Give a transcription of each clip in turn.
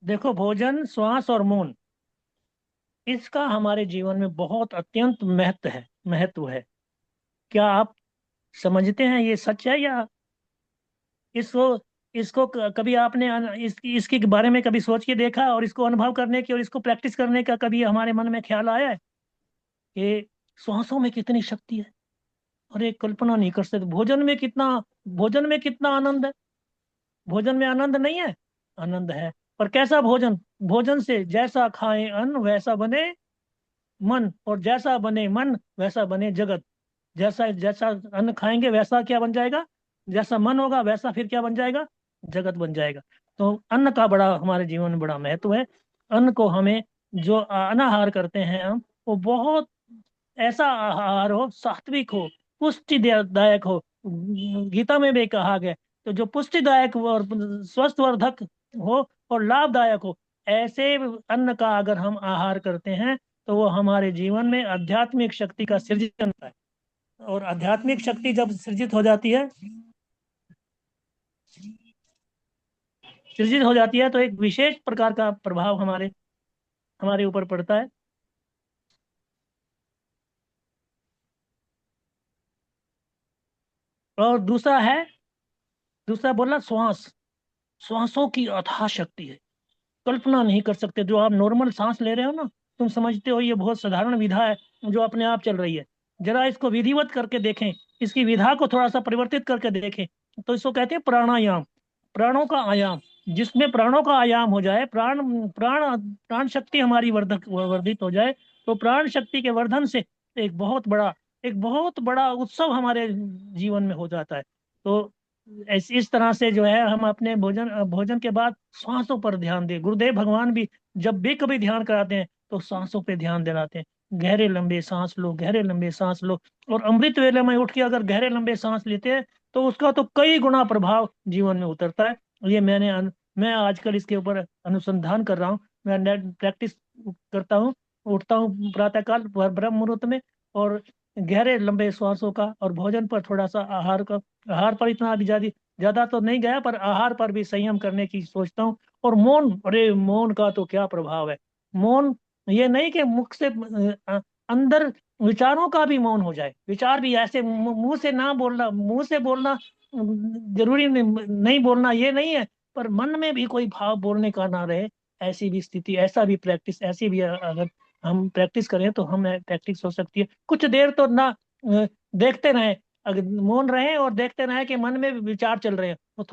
देखो, भोजन, श्वास और मौन, इसका हमारे जीवन में बहुत अत्यंत महत्व है। क्या आप समझते हैं ये सच है, या इसको इसको कभी आपने इसके बारे में कभी सोच के देखा, और इसको अनुभव करने की और इसको प्रैक्टिस करने का कभी हमारे मन में ख्याल आया है कि श्वासों में कितनी शक्ति है? और एक कल्पना नहीं कर सकते भोजन में कितना आनंद है। भोजन में आनंद नहीं है? आनंद है। पर कैसा भोजन? भोजन से जैसा खाए अन्न वैसा बने मन, और जैसा बने मन वैसा बने जगत। जैसा जैसा अन्न खाएंगे वैसा क्या बन जाएगा? जैसा मन होगा वैसा फिर क्या बन जाएगा? जगत बन जाएगा। तो अन्न का बड़ा हमारे जीवन में बड़ा महत्व है। अन्न को हमें, जो अनाहार करते हैं हम, वो बहुत ऐसा आहार हो, सात्विक हो, पुष्टिदायक हो। गीता में भी कहा गया, तो जो पुष्टिदायक हो और स्वस्थवर्धक हो और लाभदायक हो, ऐसे अन्न का अगर हम आहार करते हैं, तो वो हमारे जीवन में आध्यात्मिक शक्ति का सृजन करता है। और आध्यात्मिक शक्ति जब सृजित हो जाती है तो एक विशेष प्रकार का प्रभाव हमारे हमारे ऊपर पड़ता है। और दूसरा बोला श्वास। श्वासों की अथाह शक्ति है, कल्पना नहीं कर सकते। जो आप नॉर्मल सांस ले रहे हो ना, तुम समझते हो ये बहुत साधारण विधा है जो अपने आप चल रही है। जरा इसको विधिवत करके देखें, इसकी विधा को थोड़ा सा परिवर्तित करके देखें, तो इसको कहते हैं प्राणायाम। प्राणों का आयाम। जिसमें प्राणों का आयाम हो जाए, प्राण प्राण प्राण शक्ति हमारी वर्धित हो जाए, तो प्राण शक्ति के वर्धन से एक बहुत बड़ा एक बहुत बड़ा उत्सव हमारे जीवन में हो जाता है। तो इस तरह से जो है, हम अपने भोजन भोजन के बाद सांसों पर ध्यान दें। गुरुदेव भगवान भी जब भी कभी ध्यान कराते हैं तो सांसों पे ध्यान दिलाते हैं। गहरे लंबे सांस लो, गहरे लंबे सांस लो। और अमृत वेले में उठ के अगर गहरे लंबे सांस लेते हैं, तो उसका तो कई गुना प्रभाव जीवन में उतरता है। ये मैं आजकल इसके ऊपर अनुसंधान कर रहा हूँ। मैं नेट प्रैक्टिस करता हूँ। उठता हूँ प्रातःकाल ब्रह्म मुहूर्त में, और गहरे लंबे श्वासों का, और भोजन पर थोड़ा सा आहार पर इतना भी ज्यादा ज्यादा तो नहीं गया, पर आहार पर भी संयम करने की सोचता हूँ। और मौन, अरे मौन का तो क्या प्रभाव है। मौन, ये नहीं कि मुख से अंदर विचारों का भी मौन हो जाए। विचार भी ऐसे मुंह से ना बोलना, मुंह से बोलना जरूरी नहीं बोलना, ये नहीं है। पर मन में भी कोई भाव बोलने का ना रहे, ऐसी भी स्थिति, ऐसा भी प्रैक्टिस, ऐसी भी अगर हम प्रैक्टिस करें तो हम प्रैक्टिस हो सकती है। कुछ देर तो ना देखते रहे, अगर मौन रहे और देखते रहे कि मन में भी विचार चल रहे हैं, तो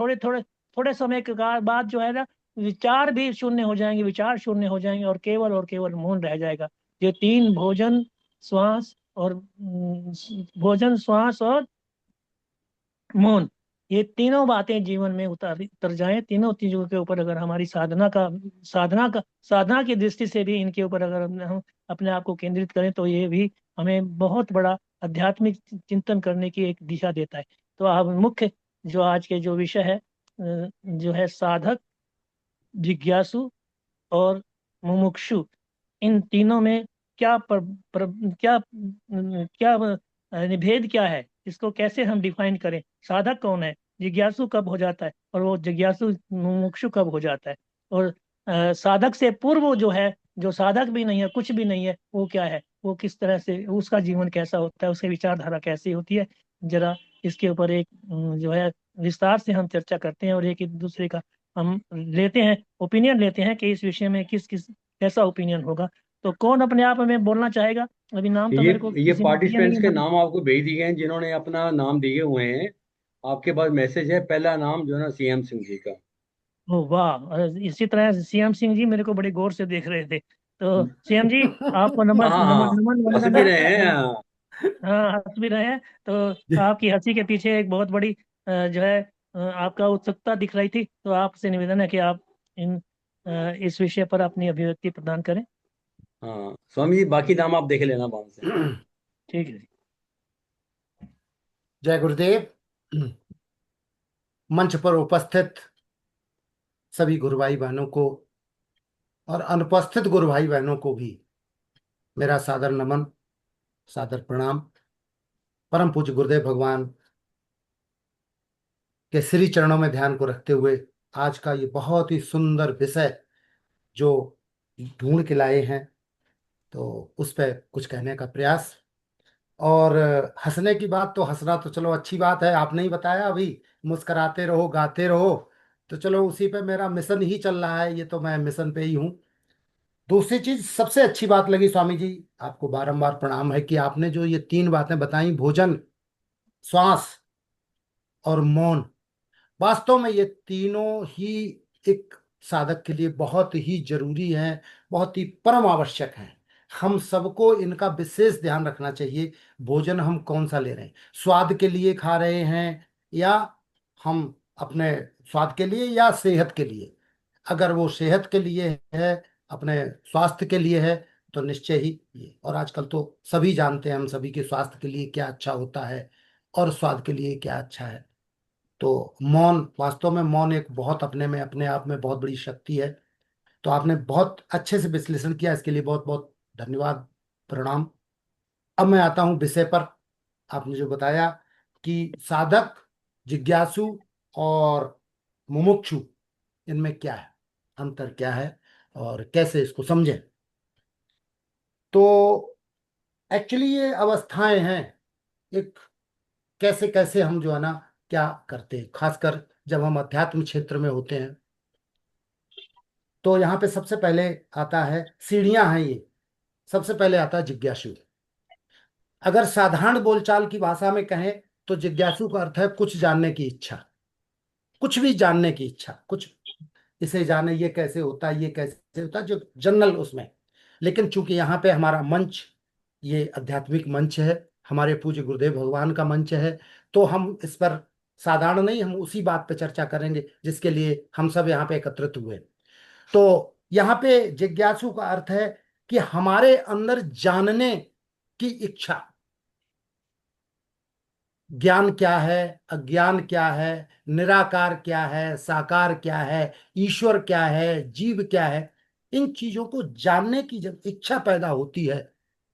थोड़े समय के बाद जो है ना, विचार भी शून्य हो जाएंगे, विचार शून्य हो जाएंगे, और केवल मौन रह जाएगा। ये तीन, श्वास और भोजन, श्वास और मौन, ये तीनों बातें जीवन में उतर जाएं, तीनों चीजों के ऊपर अगर हमारी साधना की दृष्टि से भी इनके ऊपर अगर हम अपने आप को केंद्रित करें, तो ये भी हमें बहुत बड़ा आध्यात्मिक चिंतन करने की एक दिशा देता है। तो अब मुख्य जो आज के जो विषय है, जो है साधक, जिज्ञासु और मुमुक्षु, इन तीनों में क्या क्या क्या भेद क्या है, इसको कैसे हम डिफाइन करें? साधक कौन है? जिज्ञासु कब हो जाता है? और वो जिज्ञासु मुमुक्षु कब हो जाता है? और साधक से पूर्व जो है, जो साधक भी नहीं है, कुछ भी नहीं है, वो क्या है? वो किस तरह से, उसका जीवन कैसा होता है, उसकी विचारधारा कैसी होती है? जरा इसके ऊपर एक जो है विस्तार से हम चर्चा करते हैं, और एक एक दूसरे का हम लेते हैं, ओपिनियन लेते हैं कि इस विषय में किस किस कैसा ओपिनियन होगा। तो कौन अपने आप में बोलना चाहेगा? अभी नाम तो ये मेरे को ये किसी ने दिया नहीं पार्टिसिपेंट्स है के बोले। नाम आपको भेज दिए हैं जिन्होंने अपना नाम दिए हुए हैं। आपके पास मैसेज है, पहला नाम जो है ना सीएम सिंह जी का। ओ वाह! इसी तरह सीएम सिंह जी मेरे को बड़े गौर से देख रहे थे। तो सीएम जी, आपको हाँ नमन नमन हाँ, नमन हंस वंदन भी है। रहे हैं, और हाँ। हाँ, हंस भी रहे हैं। तो आपकी हंसी के पीछे एक बहुत बड़ी जो है आपका उत्सुकता दिख रही थी। तो आपसे निवेदन है कि आप इस विषय पर अपनी अभिव्यक्ति प्रदान करें। हाँ स्वामी जी, बाकी नाम आप देख लेना वहां से। ठीक है जी। जय गुरुदेव। मंच पर उपस्थित सभी गुरु भाई बहनों को और अनुपस्थित गुरु भाई बहनों को भी मेरा सादर नमन, सादर प्रणाम। परम पूज्य गुरुदेव भगवान के श्री चरणों में ध्यान को रखते हुए आज का ये बहुत ही सुंदर विषय जो ढूंढ के लाए हैं, तो उस पर कुछ कहने का प्रयास। और हंसने की बात, तो हंसना तो चलो अच्छी बात है, आपने ही बताया अभी, मुस्कुराते रहो गाते रहो, तो चलो उसी पे मेरा मिशन ही चल रहा है, ये तो मैं मिशन पे ही हूँ। दूसरी चीज सबसे अच्छी बात लगी स्वामी जी, आपको बारंबार प्रणाम है कि आपने जो ये तीन बातें बताई, भोजन, श्वास और मौन, वास्तव में ये तीनों ही एक साधक के लिए बहुत ही जरूरी है, बहुत ही परम आवश्यक है। हम सबको इनका विशेष ध्यान रखना चाहिए। भोजन हम कौन सा ले रहे हैं, स्वाद के लिए खा रहे हैं, या हम अपने स्वाद के लिए या सेहत के लिए। अगर वो सेहत के लिए है, अपने स्वास्थ्य के लिए है, तो निश्चय ही ये, और आजकल तो सभी जानते हैं हम सभी के स्वास्थ्य के लिए क्या अच्छा होता है और स्वाद के लिए क्या अच्छा है। तो मौन, वास्तव में मौन एक बहुत अपने में, अपने आप में बहुत बड़ी शक्ति है। तो आपने बहुत अच्छे से विश्लेषण किया, इसके लिए बहुत बहुत धन्यवाद, प्रणाम। अब मैं आता हूँ विषय पर। आपने जो बताया कि साधक, जिज्ञासु और मुमुक्षु, इनमें क्या है, अंतर क्या है और कैसे इसको समझें। तो एक्चुअली ये अवस्थाएं हैं, एक कैसे कैसे हम जो है ना क्या करते हैं, खासकर जब हम अध्यात्म क्षेत्र में होते हैं। तो यहाँ पे सबसे पहले आता है, सीढ़ियां हैं ये। सबसे पहले आता है जिज्ञासु। अगर साधारण बोलचाल की भाषा में कहें तो जिज्ञासु का अर्थ है कुछ जानने की इच्छा, कुछ भी जानने की इच्छा, कुछ इसे जाने, ये कैसे होता है, ये कैसे होता है, जो जनरल उसमें। लेकिन चूंकि यहाँ पे हमारा मंच ये आध्यात्मिक मंच है, हमारे पूज्य गुरुदेव भगवान का मंच है, तो हम इस पर साधारण नहीं, हम उसी बात पे चर्चा करेंगे जिसके लिए हम सब यहाँ पे एकत्रित हुए। तो यहाँ पे जिज्ञासु का अर्थ है कि हमारे अंदर जानने की इच्छा। ज्ञान क्या है, अज्ञान क्या है, निराकार क्या है, साकार क्या है, ईश्वर क्या है, जीव क्या है, इन चीजों को जानने की जब इच्छा पैदा होती है,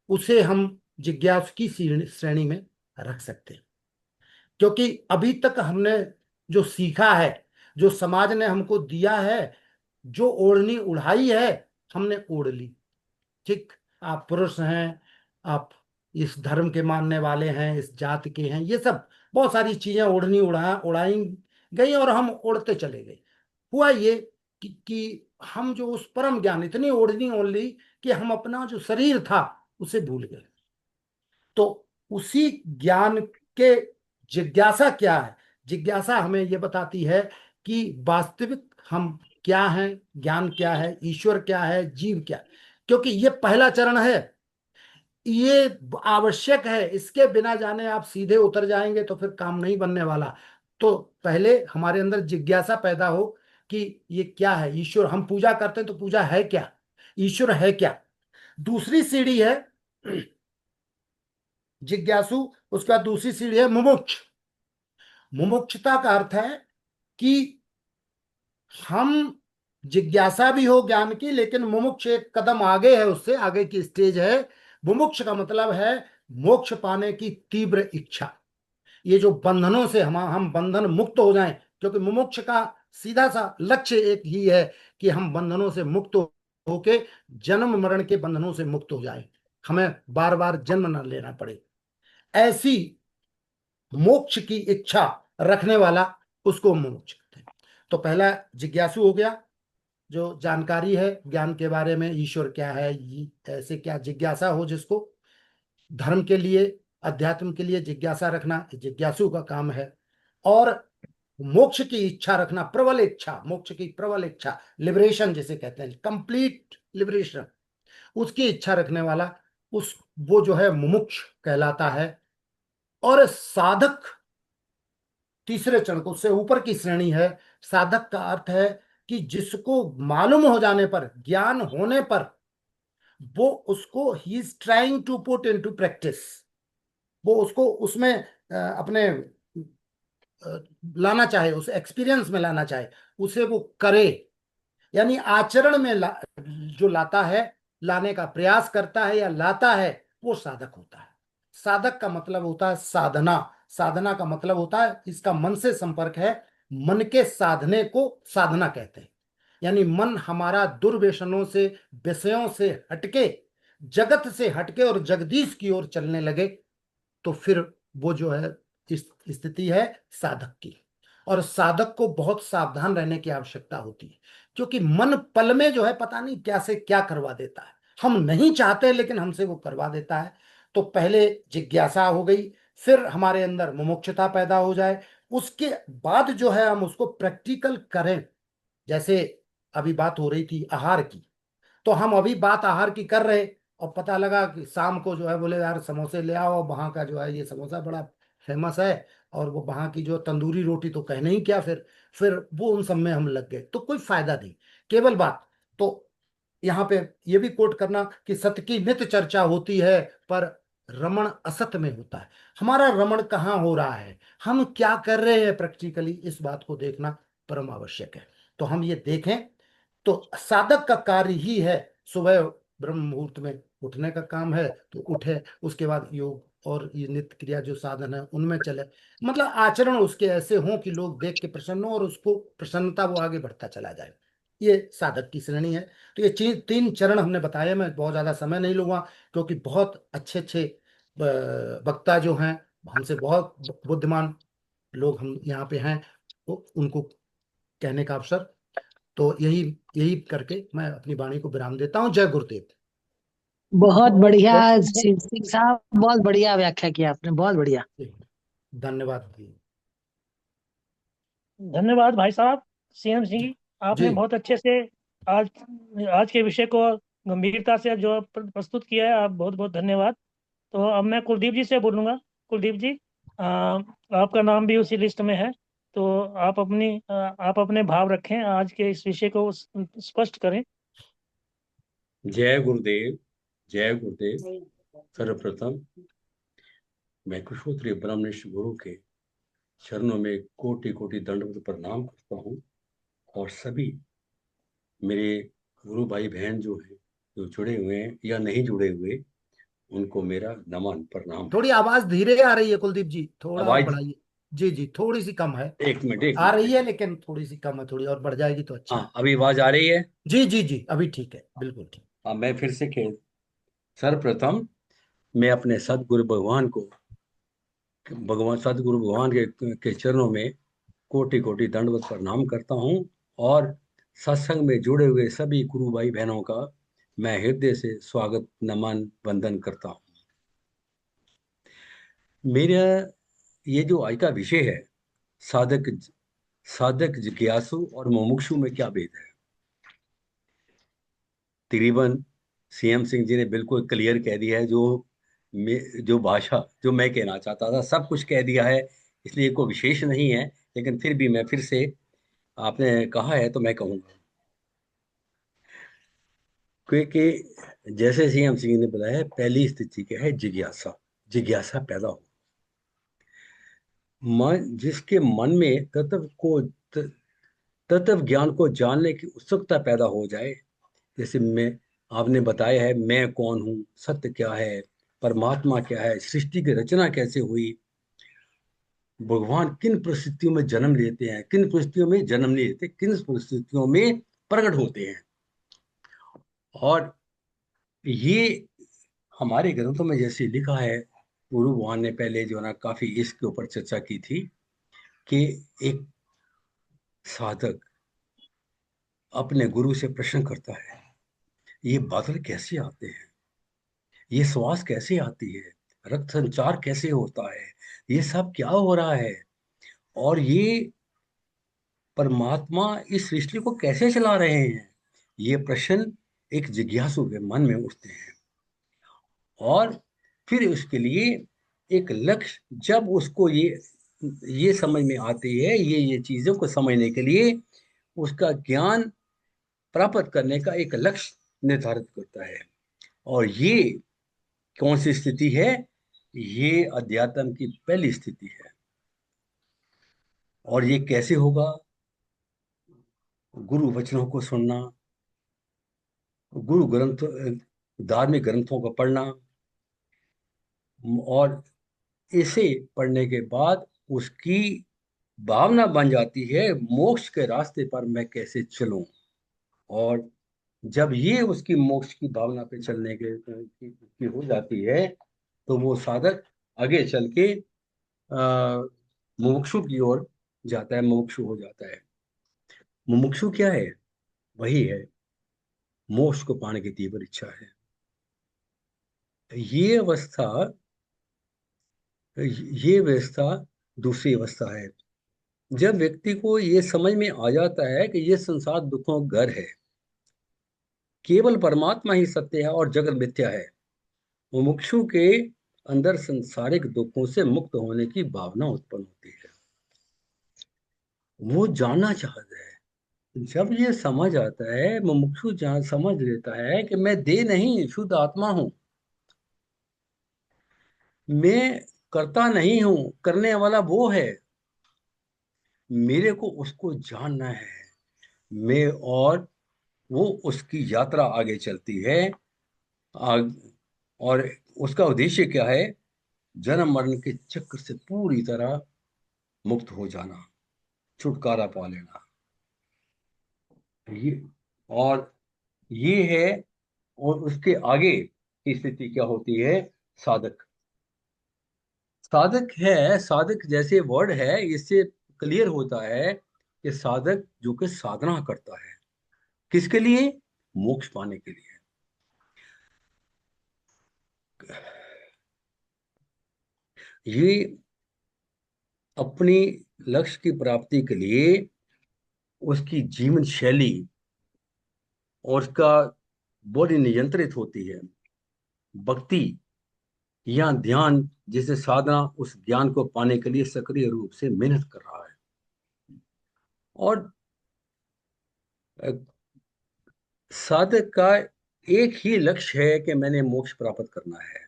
उसे हम जिज्ञासु की श्रेणी में रख सकते हैं। क्योंकि अभी तक हमने जो सीखा है, जो समाज ने हमको दिया है, जो ओढ़नी उड़ाई है, हमने ओढ़ ली। ठीक, आप पुरुष हैं, आप इस धर्म के मानने वाले हैं, इस जात के हैं, ये सब बहुत सारी चीजें ओढ़नी उड़ाई गई और हम ओढ़ते चले गए। हुआ ये कि हम जो उस परम ज्ञान, इतनी ओढ़नी ओढ़ ली कि हम अपना जो शरीर था उसे भूल गए। तो उसी ज्ञान के जिज्ञासा क्या है, जिज्ञासा हमें ये बताती है कि वास्तविक हम क्या हैं, ज्ञान क्या है, ईश्वर क्या है, जीव क्या है। क्योंकि ये पहला चरण है, ये आवश्यक है, इसके बिना जाने आप सीधे उतर जाएंगे तो फिर काम नहीं बनने वाला। तो पहले हमारे अंदर जिज्ञासा पैदा हो कि ये क्या है, ईश्वर, हम पूजा करते हैं तो पूजा है क्या, ईश्वर है क्या। दूसरी सीढ़ी है जिज्ञासु, उसके बाद दूसरी सीढ़ी है मुमुक्ष। मुमुक्षुता का अर्थ है कि हम, जिज्ञासा भी हो ज्ञान की, लेकिन मुमुक्ष एक कदम आगे है, उससे आगे की स्टेज है। मुमुक्ष का मतलब है मोक्ष पाने की तीव्र इच्छा। ये जो बंधनों से हम बंधन मुक्त हो जाएं, क्योंकि मुमुक्ष का सीधा सा लक्ष्य एक ही है कि हम बंधनों से मुक्त होके जन्म मरण के बंधनों से मुक्त हो जाएं, हमें बार बार जन्म न लेना पड़े, ऐसी मोक्ष की इच्छा रखने वाला, उसको मोक्ष कहते हैं। तो पहला जिज्ञासु हो गया, जो जानकारी है ज्ञान के बारे में, ईश्वर क्या है, ऐसे क्या जिज्ञासा हो, जिसको धर्म के लिए, अध्यात्म के लिए जिज्ञासा रखना जिज्ञासु का काम है। और मोक्ष की इच्छा रखना, प्रबल इच्छा, मोक्ष की प्रबल इच्छा, लिबरेशन जिसे कहते हैं, कंप्लीट लिबरेशन, उसकी इच्छा रखने वाला, उस वो जो है मुमुक्ष कहलाता है। और साधक तीसरे चरण को, उससे ऊपर की श्रेणी है। साधक का अर्थ है कि जिसको मालूम हो जाने पर, ज्ञान होने पर, वो उसको ही is trying to put into practice, वो उसको उसमें अपने लाना चाहे, उस एक्सपीरियंस में लाना चाहे, उसे वो करे, यानी आचरण में जो लाता है, लाने का प्रयास करता है या लाता है, वो साधक होता है। साधक का मतलब होता है साधना। साधना का मतलब होता है, इसका मन से संपर्क है, मन के साधने को साधना कहते हैं। यानी मन हमारा दुर्व्यसनों से, विषयों से हटके, जगत से हटके और जगदीश की ओर चलने लगे, तो फिर वो जो है इस स्थिति है साधक की। और साधक को बहुत सावधान रहने की आवश्यकता होती है, क्योंकि मन पल में जो है पता नहीं क्या से क्या करवा देता है। हम नहीं चाहते लेकिन हमसे वो करवा देता है। तो पहले जिज्ञासा हो गई, फिर हमारे अंदर मुमुक्षुता पैदा हो जाए, उसके बाद जो है हम उसको प्रैक्टिकल करें। जैसे अभी बात हो रही थी आहार की, तो हम अभी बात आहार की कर रहे, और पता लगा कि शाम को जो है बोले यार समोसे ले आओ, वहाँ का जो है ये समोसा बड़ा फेमस है, और वो वहाँ की जो तंदूरी रोटी तो कहने ही क्या। फिर वो उन सब में हम लग गए, तो कोई फायदा नहीं। केवल बात तो यहाँ पे ये भी कोट करना कि सत्य की नित चर्चा होती है, पर रमण असत में होता है। हमारा रमण कहाँ हो रहा है, हम क्या कर रहे हैं प्रैक्टिकली, इस बात को देखना परम आवश्यक है। तो हम ये देखें, तो साधक का कार्य ही है सुबह ब्रह्म मुहूर्त में उठने का काम है, तो उठे, उसके बाद योग और ये नित्य क्रिया जो साधन है उनमें चले। मतलब आचरण उसके ऐसे हों कि लोग देख के प्रसन्न हो, और उसको प्रसन्नता वो आगे बढ़ता चला जाए। ये साधक की श्रेणी है। तो ये तीन चरण हमने बताए। मैं बहुत ज्यादा समय नहीं लूंगा, क्योंकि बहुत अच्छे अच्छे वक्ता जो हैं, हमसे बहुत बुद्धिमान लोग हम यहाँ पे हैं, तो उनको कहने का अवसर। तो यही यही करके मैं अपनी वाणी को विराम देता हूँ। जय गुरुदेव। बहुत बहुत बढ़िया। बहुत शिव सिंह साहब, बहुत बढ़िया व्याख्या किया आपने, बहुत बढ़िया। धन्यवाद जी। धन्यवाद भाई साहब। सीएम सिंह जी, जी आपने बहुत अच्छे से आज आज के विषय को गंभीरता से जो प्रस्तुत किया है, आप बहुत बहुत धन्यवाद। तो अब मैं कुलदीप जी से बोलूँगा। कुलदीप जी, आपका नाम भी उसी लिस्ट में है, तो आप अपने भाव रखें, आज के इस विषय को स्पष्ट करें। जय गुरुदेव। जय गुरुदेव। सर्वप्रथम मैं कुशोत्तरी ब्रह्मनिष्ठ गुरु के चरणों में कोटि कोटि दंडवत प्रणाम करता हूँ, और सभी मेरे गुरु भाई बहन जो हैं, जो जुड़े हुए हैं या नहीं जुड़े हुए, उनको मेरा नमन प्रणाम है। थोड़ी आवाज धीरे आ रही है कुलदीप जी, थोड़ा और आवाज बढ़ाइए। जी जी, थोड़ी सी कम है। एक मिनट, एक आ मिनट, रही एक है मिनट। लेकिन थोड़ी सी कम है, थोड़ी और बढ़ जाएगी तो अच्छा है। हाँ, अभी आवाज आ रही है। जी जी जी, अभी ठीक है, बिल्कुल ठीक। हाँ, मैं फिर से कह सर्वप्रथम मैं अपने सदगुरु भगवान को, भगवान सदगुरु भगवान के चरणों में कोटि कोटि दंडवत प्रणाम करता हूँ, और सत्संग में जुड़े हुए सभी गुरु भाई बहनों का मैं हृदय से स्वागत, नमन, वंदन करता हूँ। मेरा ये जो आज का विषय है, साधक साधक जिज्ञासु और मुमुक्षु में क्या भेद है, तकरीबन सीएम सिंह जी ने बिल्कुल क्लियर कह दिया है। जो भाषा जो मैं कहना चाहता था सब कुछ कह दिया है, इसलिए कोई विशेष नहीं है। लेकिन फिर भी मैं फिर से, आपने कहा है तो मैं कहूँगा, क्योंकि जैसे सीएम सिंह ने बताया, पहली स्थिति क्या है, जिज्ञासा। जिज्ञासा पैदा हो, मन जिसके मन में तत्व ज्ञान को जानने की उत्सुकता पैदा हो जाए। जैसे मैं, आपने बताया है मैं कौन हूँ, सत्य क्या है, परमात्मा क्या है, सृष्टि की रचना कैसे हुई, भगवान किन परिस्थितियों में जन्म लेते हैं, किन परिस्थितियों में जन्म नहीं लेते, किन परिस्थितियों में प्रकट होते हैं। और ये हमारे ग्रंथों में जैसे लिखा है, गुरु भगवान ने पहले जो है ना काफी इसके ऊपर चर्चा की थी, कि एक साधक अपने गुरु से प्रश्न करता है, ये बादल कैसे आते हैं, ये श्वास कैसे आती है, रक्त संचार कैसे होता है, ये सब क्या हो रहा है, और ये परमात्मा इस सृष्टि को कैसे चला रहे हैं। ये प्रश्न एक जिज्ञासु के मन में उठते हैं, और फिर उसके लिए एक लक्ष्य, जब उसको ये समझ में आती है, ये चीजों को समझने के लिए उसका ज्ञान प्राप्त करने का एक लक्ष्य निर्धारित करता है। और ये कौन सी स्थिति है, ये अध्यात्म की पहली स्थिति है। और ये कैसे होगा, गुरु वचनों को सुनना, गुरु ग्रंथ, धार्मिक ग्रंथों को पढ़ना, और इसे पढ़ने के बाद उसकी भावना बन जाती है, मोक्ष के रास्ते पर मैं कैसे चलूं। और जब ये उसकी मोक्ष की भावना पे चलने की हो जाती है, तो वो साधक आगे चल के मुमुक्षु की ओर जाता है, मुमुक्षु हो जाता है। मुमुक्षु क्या है? वही है, मोक्ष को पाने की तीव्र इच्छा है। ये अवस्था, ये अवस्था दूसरी अवस्था है। जब व्यक्ति को ये समझ में आ जाता है कि ये संसार दुखों का घर है, केवल परमात्मा ही सत्य है और जगत मिथ्या है, मुमुक्षु के अंदर संसारिक दुखों से मुक्त होने की भावना उत्पन्न होती है। वो जानना चाहता है। जब ये समझ आता है, मुमुक्षु जहाँ समझ लेता है कि मैं देह नहीं, शुद्ध आत्मा हूं, मैं करता नहीं हूं, करने वाला वो है, मेरे को उसको जानना है। मैं और वो, उसकी यात्रा आगे चलती है। आग, और उसका उद्देश्य क्या है? जन्म मरण के चक्र से पूरी तरह मुक्त हो जाना, छुटकारा पा लेना। ये और ये है। और उसके आगे की स्थिति क्या होती है? साधक। साधक है, साधक जैसे वर्ड है, इससे क्लियर होता है कि साधक जो कि साधना करता है, किसके लिए? मोक्ष पाने के लिए। ये अपनी लक्ष्य की प्राप्ति के लिए उसकी जीवन शैली और उसका बॉडी नियंत्रित होती है। भक्ति या ध्यान जैसे साधना उस ज्ञान को पाने के लिए सक्रिय रूप से मेहनत कर रहा है। और अ, साधक का एक ही लक्ष्य है कि मैंने मोक्ष प्राप्त करना है।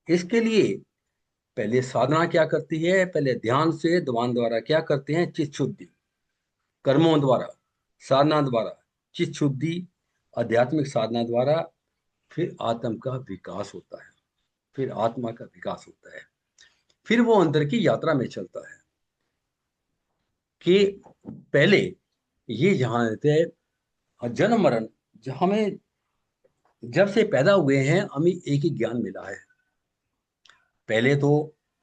इसके लिए पहले साधना क्या करती है? पहले ध्यान से ध्यान द्वारा क्या करते हैं? चित्त शुद्धि। कर्मों द्वारा, साधना द्वारा चित्त शुद्धि, आध्यात्मिक साधना द्वारा फिर आत्म का विकास होता है, फिर आत्मा का विकास होता है। फिर वो अंदर की यात्रा में चलता है कि पहले ये जहां रहते हैं जन्म मरण, हमें जब से पैदा हुए हैं हमें एक ही ज्ञान मिला है। पहले तो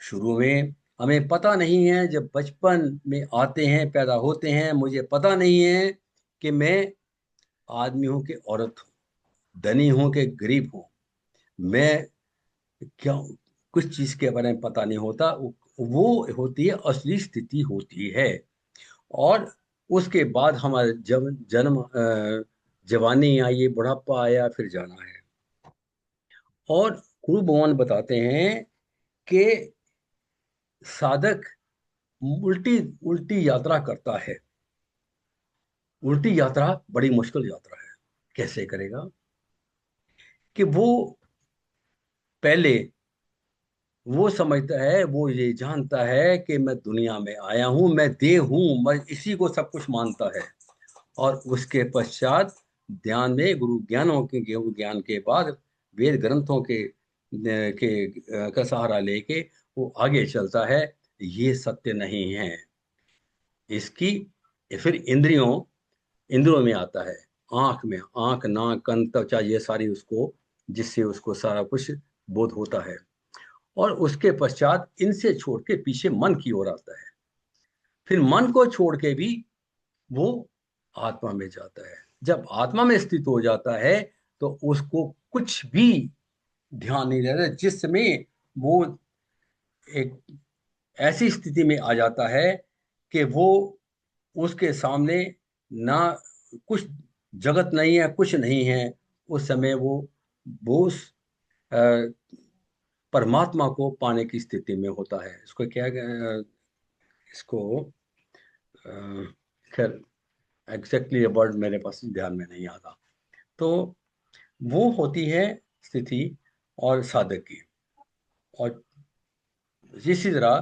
शुरू में हमें पता नहीं है, जब बचपन में आते हैं, पैदा होते हैं, मुझे पता नहीं है कि मैं आदमी हूं कि औरत हूं, धनी हूं कि गरीब हूं, मैं क्या, कुछ चीज के बारे में पता नहीं होता। वो होती है असली स्थिति होती है। और उसके बाद हमारे जब जन्म जवानी आई, बुढ़ापा आया, फिर जाना है। और गुरु भगवान बताते हैं कि साधक उल्टी उल्टी यात्रा करता है। उल्टी यात्रा बड़ी मुश्किल यात्रा है। कैसे करेगा? कि वो पहले वो समझता है, वो ये जानता है कि मैं दुनिया में आया हूं, मैं देह हूं, मैं इसी को सब कुछ मानता है। और उसके पश्चात ध्यान में गुरु ज्ञानों के गुरु ज्ञान के बाद वेद ग्रंथों का सहारा लेके वो आगे चलता है। ये सत्य नहीं है। इसकी फिर इंद्रियों में आता है। आंख में, आंख नाक कान त्वचा, ये सारी उसको, जिससे उसको सारा कुछ बोध होता है। और उसके पश्चात इनसे छोड़ के पीछे मन की ओर आता है। फिर मन को छोड़ के भी वो आत्मा में जाता है। जब आत्मा में स्थित हो जाता है तो उसको कुछ भी ध्यान नहीं रहता, जिसमें वो एक ऐसी स्थिति में आ जाता है कि वो, उसके सामने ना कुछ जगत नहीं है, कुछ नहीं है। उस समय वो उस अ, परमात्मा को पाने की स्थिति में होता है। इसको क्या इसको अ, खैर एग्जैक्टली वर्ड मेरे पास ध्यान में नहीं आता। तो वो होती है स्थिति और साधक की। और इसी तरह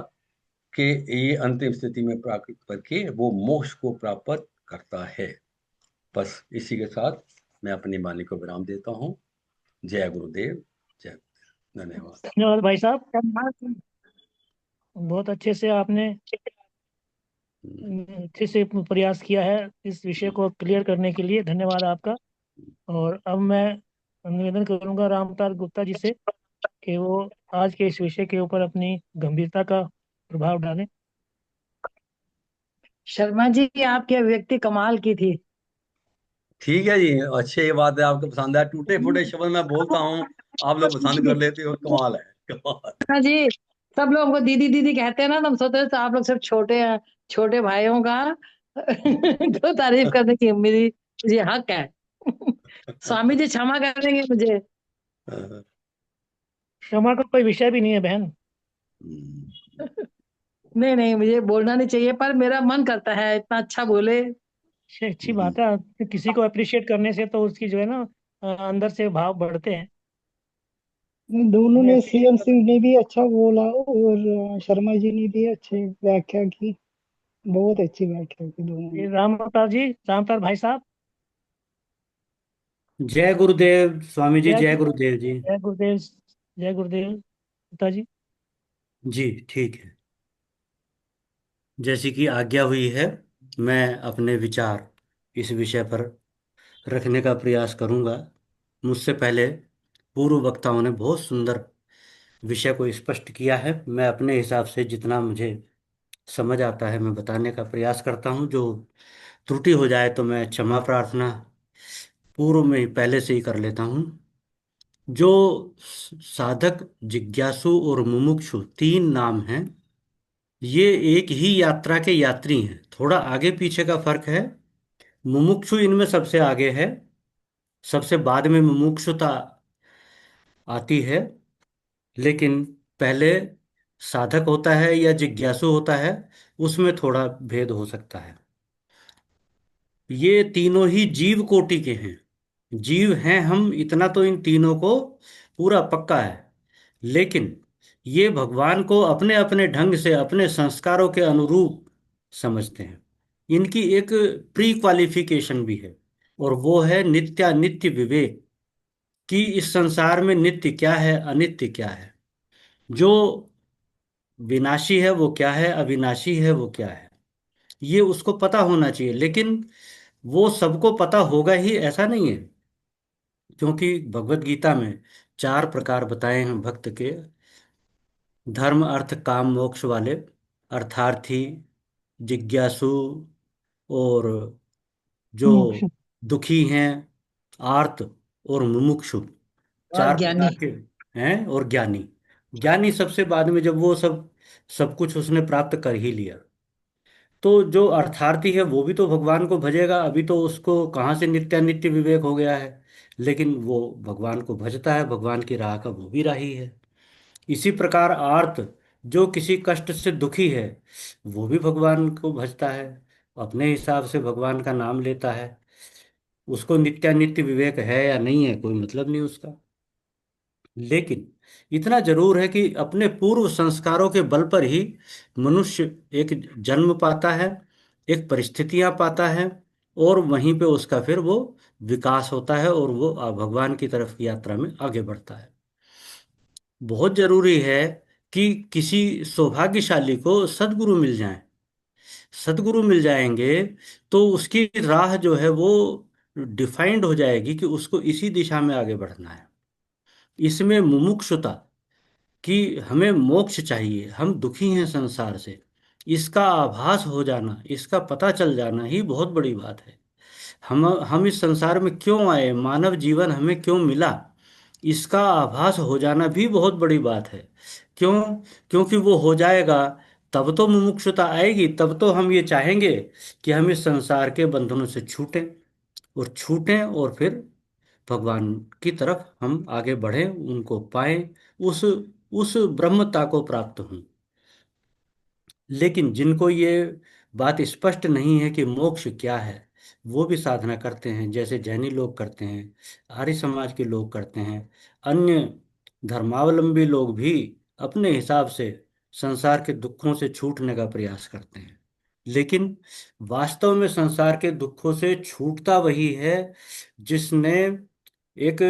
के ये अंतिम स्थिति में प्राप्त करके वो मोक्ष को प्राप्त करता है। बस इसी के साथ मैं अपनी वाणी को विराम देता हूँ। जय गुरुदेव। जय गुरुदेव। धन्यवाद। धन्यवाद भाई साहब। बहुत अच्छे से आपने अच्छे से प्रयास किया है इस विषय को क्लियर करने के लिए, धन्यवाद आपका। और अब मैं निवेदन करूंगा रामपाल गुप्ता जी से कि वो आज के इस विषय के ऊपर अपनी गंभीरता का प्रभाव डालें। शर्मा जी, आपकी अभिव्यक्ति कमाल की थी। ठीक है जी, अच्छी ये बात है, आपको पसंद है, टूटे फूटे शब्द मैं बोलता हूँ, आप लोग पसंद कर लेते हो, कमाल है, कमाल। शर्मा जी, सब लोग हमको दीदी दीदी कहते हैं ना, तो हम सोचते हैं तो आप लोग सब छोटे हैं, छोटे भाइयों का तो तारीफ करने की मेरी मुझे हक है। स्वामी जी क्षमा कर देंगे मुझे। क्षमा का कोई विषय भी नहीं है बहन। नहीं नहीं, मुझे बोलना नहीं चाहिए, पर मेरा मन करता है इतना अच्छा बोले। अच्छी बात है, किसी को अप्रिशिएट करने से तो उसकी जो है ना अंदर से भाव बढ़ते हैं। दोनों हमें ने, अप्रिशिएट सीएम कर। सिंह ने भी अच्छा बोला और शर्मा जी ने भी अच्छी व्याख्या की। बहुत अच्छी व्याख्या की दोनों ने। ये रामपाल जी, रामपाल भाई साहब, जय गुरुदेव स्वामी जी, जय जय गुरुदेव जी। जय गुरुदेव, जय गुरुदेव पिताजी। जी ठीक है, जैसी कि आज्ञा हुई है, मैं अपने विचार इस विषय पर रखने का प्रयास करूंगा। मुझसे पहले पूर्व वक्ताओं ने बहुत सुंदर विषय को स्पष्ट किया है। मैं अपने हिसाब से जितना मुझे समझ आता है मैं बताने का प्रयास करता हूं। जो त्रुटि हो जाए तो मैं क्षमा प्रार्थना पूर्व में ही पहले से ही कर लेता हूं। जो साधक, जिज्ञासु और मुमुक्षु तीन नाम हैं, ये एक ही यात्रा के यात्री हैं, थोड़ा आगे पीछे का फर्क है। मुमुक्षु इनमें सबसे आगे है, सबसे बाद में मुमुक्षुता आती है। लेकिन पहले साधक होता है या जिज्ञासु होता है, उसमें थोड़ा भेद हो सकता है। ये तीनों ही जीव कोटि के हैं, जीव हैं हम, इतना तो इन तीनों को पूरा पक्का है। लेकिन ये भगवान को अपने अपने ढंग से अपने संस्कारों के अनुरूप समझते हैं। इनकी एक प्री क्वालिफिकेशन भी है, और वो है नित्यानित्य विवेक, कि इस संसार में नित्य क्या है, अनित्य क्या है, जो विनाशी है वो क्या है, अविनाशी है वो क्या है, ये उसको पता होना चाहिए। लेकिन वो सबको पता होगा ही ऐसा नहीं है, क्योंकि भगवत गीता में चार प्रकार बताए हैं भक्त के: धर्म, अर्थ, काम, मोक्ष वाले। अर्थार्थी, जिज्ञासु, और जो मोक्ष। दुखी हैं, आर्त, और मुमुक्षु, और चार ज्ञानी। प्रकार के हैं। और ज्ञानी, ज्ञानी सबसे बाद में, जब वो सब सब कुछ उसने प्राप्त कर ही लिया। तो जो अर्थार्थी है वो भी तो भगवान को भजेगा, अभी तो उसको कहाँ से नित्यानित्य विवेक हो गया है, लेकिन वो भगवान को भजता है, भगवान की राह का वो भी राही है। इसी प्रकार आर्त, जो किसी कष्ट से दुखी है, वो भी भगवान को भजता है, अपने हिसाब से भगवान का नाम लेता है। उसको नित्यानित्य विवेक है या नहीं है, कोई मतलब नहीं उसका। लेकिन इतना जरूर है कि अपने पूर्व संस्कारों के बल पर ही मनुष्य एक जन्म पाता है, एक परिस्थितियां पाता है, और वहीं पे उसका फिर वो विकास होता है, और वो भगवान की तरफ की यात्रा में आगे बढ़ता है। बहुत जरूरी है कि किसी सौभाग्यशाली को सद्गुरु मिल जाए। सद्गुरु मिल जाएंगे तो उसकी राह जो है वो डिफाइंड हो जाएगी, कि उसको इसी दिशा में आगे बढ़ना है। इसमें मुमुक्षुता, कि हमें मोक्ष चाहिए, हम दुखी हैं संसार से, इसका आभास हो जाना, इसका पता चल जाना ही बहुत बड़ी बात है। हम इस संसार में क्यों आए, मानव जीवन हमें क्यों मिला, इसका आभास हो जाना भी बहुत बड़ी बात है। क्यों? क्योंकि वो हो जाएगा तब तो मुमुक्षुता आएगी, तब तो हम ये चाहेंगे कि हम इस संसार के बंधनों से छूटें, और छूटें और फिर भगवान की तरफ हम आगे बढ़ें, उनको पाएं, उस उस ब्रह्मता को प्राप्त हों। लेकिन जिनको ये बात स्पष्ट नहीं है कि मोक्ष क्या है, वो भी साधना करते हैं, जैसे जैनी लोग करते हैं, आर्य समाज के लोग करते हैं, अन्य धर्मावलंबी लोग भी अपने हिसाब से संसार के दुखों से छूटने का प्रयास करते हैं। लेकिन वास्तव में संसार के दुखों से छूटता वही है जिसने एक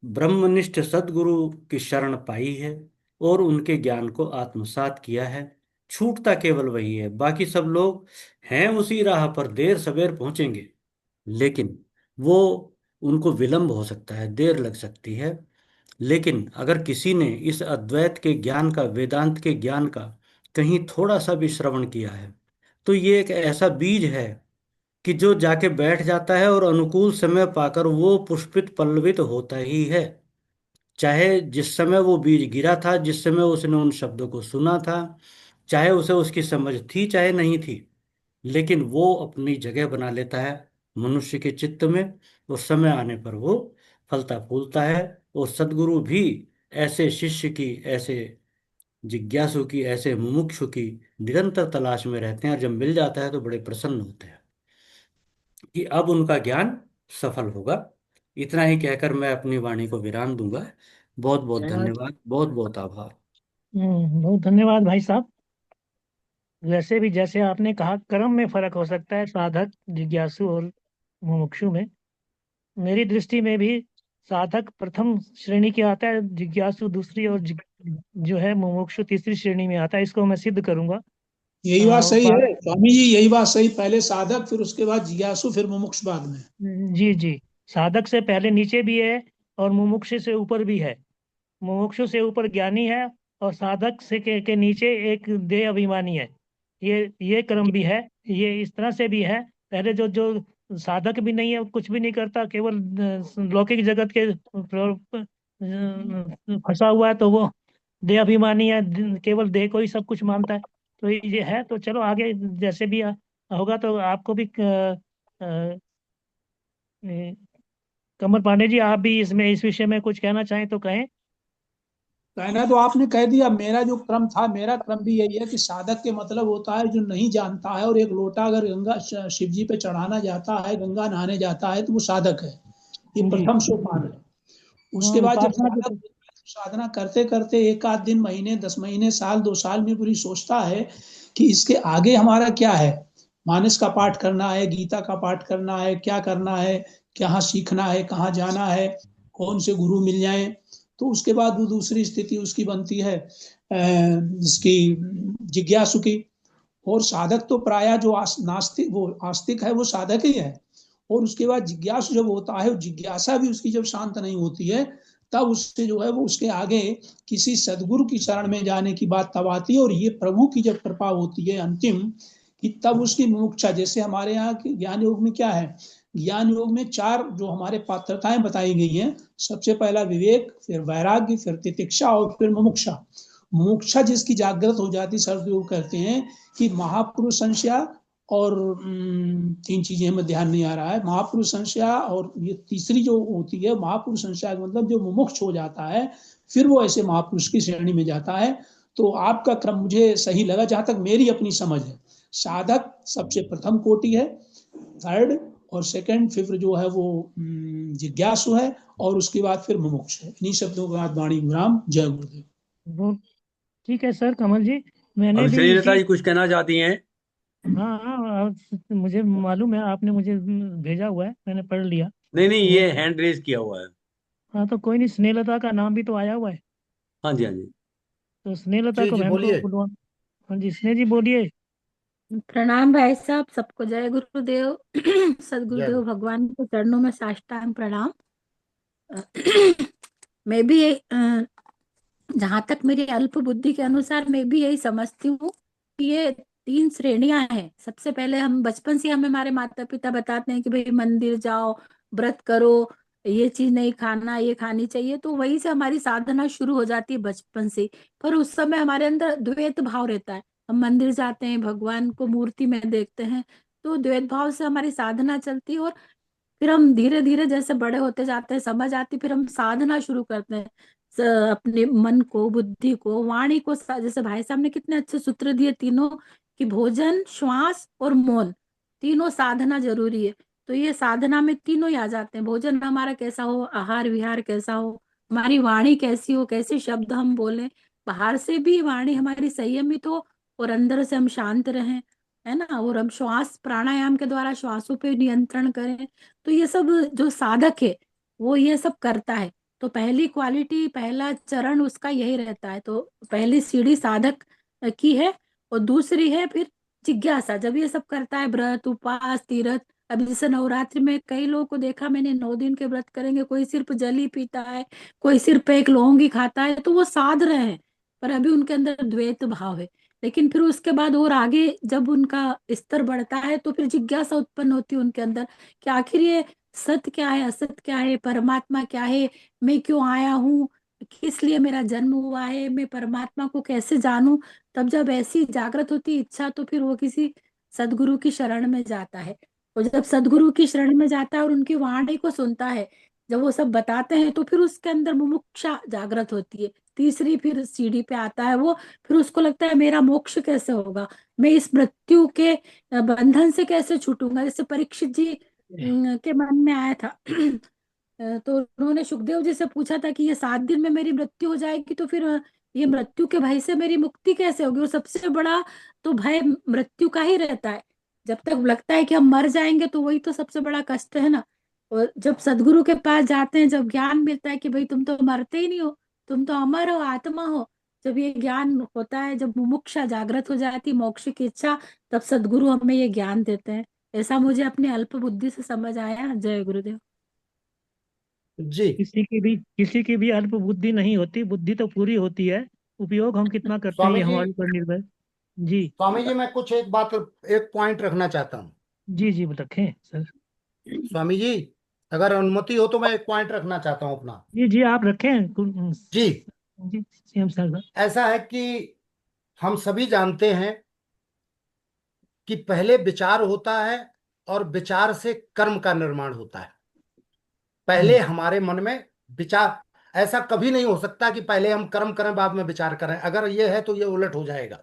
ब्रह्मनिष्ठ सद्गुरु की शरण पाई है, और उनके ज्ञान को आत्मसात किया है। छूटता केवल वही है। बाकी सब लोग हैं उसी राह पर, देर सवेर पहुंचेंगे, लेकिन वो, उनको विलंब हो सकता है, देर लग सकती है। लेकिन अगर किसी ने इस अद्वैत के ज्ञान का, वेदांत के ज्ञान का कहीं थोड़ा सा भी श्रवण किया है, तो ये एक ऐसा बीज है कि जो जाके बैठ जाता है और अनुकूल समय पाकर वो पुष्पित पल्लवित होता ही है। चाहे जिस समय वो बीज गिरा था, जिस समय उसने उन शब्दों को सुना था, चाहे उसे उसकी समझ थी चाहे नहीं थी, लेकिन वो अपनी जगह बना लेता है मनुष्य के चित्त में। और समय आने पर वो फलता फूलता है। और सदगुरु भी ऐसे शिष्य की, ऐसे जिज्ञासु की, ऐसे मुमुक्षु की निरंतर तलाश में रहते हैं, और जब मिल जाता है तो बड़े प्रसन्न होते हैं कि अब उनका ज्ञान सफल होगा। इतना ही कहकर मैं अपनी वाणी को विराम दूंगा। बहुत बहुत जय माता। धन्यवाद, बहुत बहुत आभार। बहुत धन्यवाद भाई साहब। वैसे भी जैसे आपने कहा, कर्म में फर्क हो सकता है साधक, जिज्ञासु और मुमुक्षु में। मेरी दृष्टि में भी साधक प्रथम श्रेणी के आता है, जिज्ञासु दूसरी, और जो है मुमुक्षु तीसरी श्रेणी में आता है। इसको मैं सिद्ध करूंगा। यही बात सही बात, है स्वामी जी, यही बात सही। पहले साधक, फिर उसके बाद जिज्ञासु, फिर मुमुक्ष बाद में। जी जी, साधक से पहले नीचे भी है और मुमुक्षु से ऊपर भी है। मुमुक्षु से ऊपर ज्ञानी है, और साधक से के नीचे एक देह अभिमानी है। ये क्रम भी है। ये इस तरह से भी है। पहले जो जो साधक भी नहीं है, कुछ भी नहीं करता, केवल लौकिक जगत के फंसा हुआ है, तो वो देह अभिमानी है, केवल देह को ही सब कुछ मानता है। तो ये है। तो चलो आगे जैसे भी होगा, तो आपको भी अ, कमल पांडे जी, आप भी इसमें इस विषय में कुछ कहना चाहें तो कहें। कहना तो आपने कह दिया। मेरा जो क्रम था, मेरा क्रम भी यही है कि साधक के मतलब होता है जो नहीं जानता है, और एक लोटा अगर गंगा शिव जी पे चढ़ाना जाता है, गंगा नहाने जाता है, तो वो साधक है। ये जी। प्रथम सोपान है। उसके हाँ, बाद जब उपासना साधक के। साधना करते करते एक आध दिन, महीने, 10 महीने, साल, 2 साल में पूरी सोचता है कि इसके आगे हमारा क्या है। मानस का पाठ करना है, गीता का पाठ करना है, क्या करना है, कहाँ सीखना है, कहाँ जाना है, कौन से गुरु मिल जाए। तो उसके बाद वो दूसरी स्थिति उसकी बनती है जिसकी जिज्ञासु की। और साधक तो प्राय जो नास्तिक, वो आस्तिक है, वो साधक ही है। और उसके बाद जिज्ञासु जब होता है, जिज्ञासा भी उसकी जब शांत नहीं होती है, तब उससे जो है वो उसके आगे किसी सदगुरु की शरण में जाने की बात तब आती है। और ये प्रभु की जब कृपा होती है अंतिम, कि तब उसकी मुमुक्षा, जैसे हमारे यहाँ के ज्ञान योग में क्या है, ज्ञान योग में 4 जो हमारे पात्रताएं बताई गई हैं। सबसे पहला विवेक, फिर वैराग्य, फिर तितिक्षा, और फिर मुमुक्षा। मुमुक्षा जिसकी जागृत हो जाती, सदयोग करते हैं कि महापुरुष संशया, और 3 चीजें हमें ध्यान नहीं आ रहा है, महापुरुष संशया, और ये तीसरी जो होती है महापुरुष संशया का मतलब जो मुमुक्ष हो जाता है, फिर वो ऐसे महापुरुष की श्रेणी में जाता है। तो आपका क्रम मुझे सही लगा, जहां तक मेरी अपनी समझ है। साधक सबसे प्रथम कोटि है, थर्ड और सेकंड, फिर जो है वो जिज्ञासु है, और उसके बाद फिर मुमुक्ष है। इन्हीं शब्दों के बाद वाणी विराम। जय गुरुदेव। वो ठीक है सर, कमल जी। मैंने अभी भी श्रीलता इसी। जी कुछ कहना चाहती हैं? हाँ हाँ, मुझे मालूम है, आपने मुझे भेजा हुआ है, मैंने पढ़ लिया। नहीं नहीं, वो ये हैंड रेज किया हुआ है। हाँ, तो कोई नहीं, स्नेहलता का नाम भी तो आया हुआ है। हाँ जी, हाँ जी। तो स्नेहलता जी को जी बहन को बोलिए। बुलवा। हाँ जी, स्नेह जी बोलिए। प्रणाम भाई साहब, सबको जय गुरुदेव। जय सदगुरुदेव गुरु। भगवान के चरणों में साष्टांग प्रणाम। मैं भी जहां तक मेरी अल्प बुद्धि के अनुसार मैं भी यही समझती हूँ कि ये 3 श्रेणियां हैं। सबसे पहले हम बचपन से हमें हमारे माता पिता बताते हैं कि भाई मंदिर जाओ, व्रत करो, ये चीज नहीं खाना, ये खानी चाहिए, तो वहीं से हमारी साधना शुरू हो जाती है बचपन से। पर उस समय हमारे अंदर द्वैत भाव रहता है। हम मंदिर जाते हैं, भगवान को मूर्ति में देखते हैं, तो द्वैत भाव से हमारी साधना चलती है। और फिर हम धीरे धीरे जैसे बड़े होते जाते हैं, समझ आती, फिर हम साधना शुरू करते हैं। अपने मन को, बुद्धि को, वाणी को, जैसे भाई साहब ने कितने अच्छे सूत्र दिए तीनों, कि भोजन, श्वास और मौन, तीनों साधना जरूरी है। तो ये साधना में तीनों ही आ जाते हैं। भोजन हमारा कैसा हो, आहार विहार कैसा हो, हमारी वाणी कैसी हो, कैसे शब्द हम बोलें, बाहर से भी वाणी हमारी संयमित हो और अंदर से हम शांत रहें, है ना। और हम श्वास प्राणायाम के द्वारा श्वासों पे नियंत्रण करें। तो ये सब जो साधक है वो ये सब करता है। तो पहली क्वालिटी, पहला चरण उसका यही रहता है। तो पहली सीढ़ी साधक की है। और दूसरी है फिर जिज्ञासा। जब ये सब करता है, व्रत उपवास तीर्थ, अभी जैसे नवरात्रि में कई लोगों को देखा मैंने, 9 दिन के व्रत करेंगे, कोई सिर्फ जल ही पीता है, कोई सिर्फ एक लौंग ही खाता है, तो वो साध रहे हैं, पर अभी उनके अंदर द्वैत भाव है। लेकिन फिर उसके बाद और आगे जब उनका स्तर बढ़ता है तो फिर जिज्ञासा उत्पन्न होती है उनके अंदर कि आखिर ये सत्य क्या है, असत्य क्या है, परमात्मा क्या है, मैं क्यों आया हूँ, किस लिए मेरा जन्म हुआ है, मैं परमात्मा को कैसे जानूं। तब जब ऐसी जागृत होती इच्छा तो फिर वो किसी सदगुरु की शरण में जाता है। और जब सदगुरु की शरण में जाता है और उनकी वाणी को सुनता है, जब वो सब बताते हैं, तो फिर उसके अंदर मुमुक्षा जागृत होती है। तीसरी फिर सीढ़ी पे आता है वो, फिर उसको लगता है मेरा मोक्ष कैसे होगा, मैं इस मृत्यु के बंधन से कैसे छूटूंगा। जैसे परीक्षित जी के मन में आया था तो उन्होंने सुखदेव जी से पूछा था कि ये 7 दिन में मेरी मृत्यु हो जाएगी, तो फिर ये मृत्यु के भय से मेरी मुक्ति कैसे होगी। और सबसे बड़ा तो भय मृत्यु का ही रहता है। जब तक लगता है कि हम मर जाएंगे तो वही तो सबसे बड़ा कष्ट है ना। और जब सदगुरु के पास जाते हैं, जब ज्ञान मिलता है कि भाई तुम तो मरते ही नहीं हो, तुम तो अमर हो, आत्मा हो, जब ये ज्ञान होता है, जब मुमुक्षा जागृत हो जाती, मोक्ष की इच्छा, तब सदगुरु हमें ये ज्ञान देते हैं। ऐसा मुझे अपने अल्प बुद्धि से समझ आया। जय गुरुदेव। जी। किसी की भी अल्प बुद्धि नहीं होती, बुद्धि तो पूरी होती है। उपयोग हम कितना करते हैं स्वामी ये जी, हमारे ऊपर निर्भर। जी। स्वामी जी, मैं कुछ एक पॉइंट रखना चाहता हूँ। जी जी रखें सर। स्वामी जी, अगर अनुमति हो तो मैं एक पॉइंट रखना चाहता हूँ अपना। जी जी आप रखें जी। जी सीएम साहब। ऐसा है कि हम सभी जानते हैं कि पहले विचार होता है और विचार से कर्म का निर्माण होता है। पहले हमारे मन में विचार, ऐसा कभी नहीं हो सकता कि पहले हम कर्म करें बाद में विचार करें। अगर ये है तो ये उलट हो जाएगा।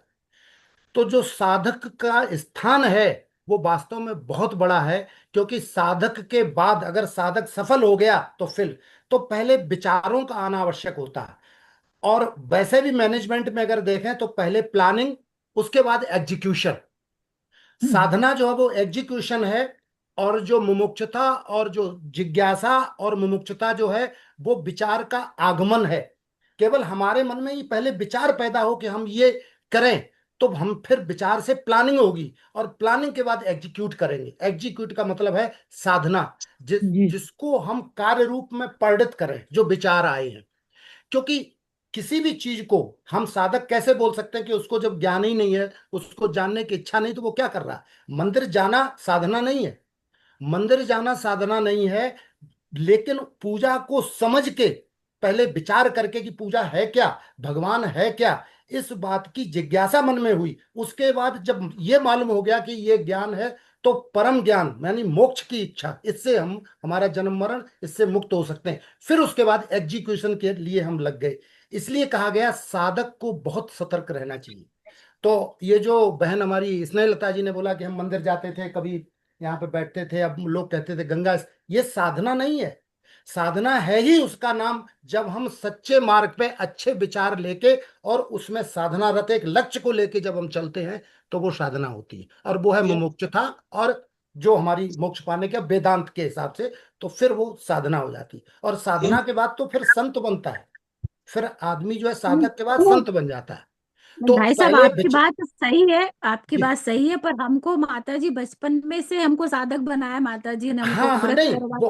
तो जो साधक का स्थान है वो वास्तव में बहुत बड़ा है, क्योंकि साधक के बाद अगर साधक सफल हो गया तो पहले विचारों का आना आवश्यक होता है। और वैसे भी मैनेजमेंट में अगर देखें तो पहले प्लानिंग, उसके बाद एग्जीक्यूशन। साधना जो है वो एग्जीक्यूशन है, और जो मुमुक्षुता और जो जिज्ञासा और मुमुक्षुता जो है वो विचार का आगमन है। केवल हमारे मन में ही पहले विचार पैदा हो कि हम ये करें, तो हम फिर विचार से प्लानिंग होगी, और प्लानिंग के बाद एग्जीक्यूट करेंगे। एग्जीक्यूट का मतलब है साधना, जी जिसको हम कार्य रूप में परिणत करें, जो विचार आए हैं। क्योंकि किसी भी चीज को हम साधक कैसे बोल सकते हैं कि उसको जब ज्ञान ही नहीं है, उसको जानने की इच्छा नहीं, तो वो क्या कर रहा है? मंदिर जाना साधना नहीं है। मंदिर जाना साधना नहीं है, लेकिन पूजा को समझ के, पहले विचार करके कि पूजा है क्या, भगवान है क्या, इस बात की जिज्ञासा मन में हुई। उसके बाद जब ये मालूम हो गया कि ये ज्ञान है, तो परम ज्ञान यानी मोक्ष की इच्छा, इससे हम हमारा जन्म मरण इससे मुक्त हो सकते हैं। फिर उसके बाद एग्जीक्यूशन के लिए हम लग गए। इसलिए कहा गया साधक को बहुत सतर्क रहना चाहिए। तो ये जो बहन हमारी स्नेहलता जी ने बोला कि हम मंदिर जाते थे, कभी यहाँ पे बैठते थे, अब लोग कहते थे गंगा, ये साधना नहीं है। साधना है ही उसका नाम, जब हम सच्चे मार्ग पे अच्छे विचार लेके और उसमें साधना रत एक लक्ष्य को लेके जब हम चलते हैं, तो वो साधना होती है, और वो है मुमुक्षुता। और जो हमारी मोक्ष पाने के वेदांत के हिसाब से, तो फिर वो साधना हो जाती है। और साधना के बाद तो फिर संत बनता है। फिर आदमी जो है साधक के बाद संत बन जाता है। तो भाई साहब, पहले आपकी बात सही है, आपकी जी। बात सही है, पर हमको माता जी बचपन में से हमको साधक बनाया, माता जी ने हमको हाँ हाँ, व्रत नहीं करवाए, वो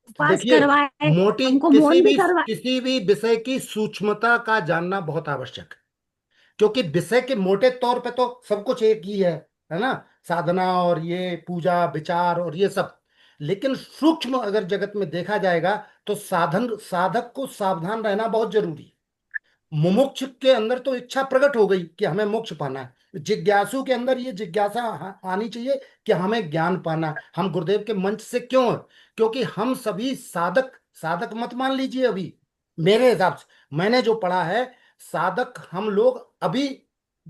उपवास देखिए, करवाए, मोटी हमको मौन भी करवाए। किसी भी विषय की सूक्ष्मता का जानना बहुत आवश्यक है। क्योंकि विषय के मोटे तौर पे तो सब कुछ एक ही है ना, साधना और ये पूजा विचार और ये सब। लेकिन सूक्ष्म अगर जगत में देखा जाएगा, तो साधक को सावधान रहना बहुत जरूरी है। मुमुक्ष के अंदर तो इच्छा प्रकट हो गई कि हमें मोक्ष पाना है, जिज्ञासु के अंदर ये जिज्ञासा आनी चाहिए कि हमें ज्ञान पाना है। हम गुरुदेव के मंच से क्यों है? क्योंकि हम सभी साधक, साधक मत मान लीजिए अभी, मेरे हिसाब से मैंने जो पढ़ा है, साधक हम लोग अभी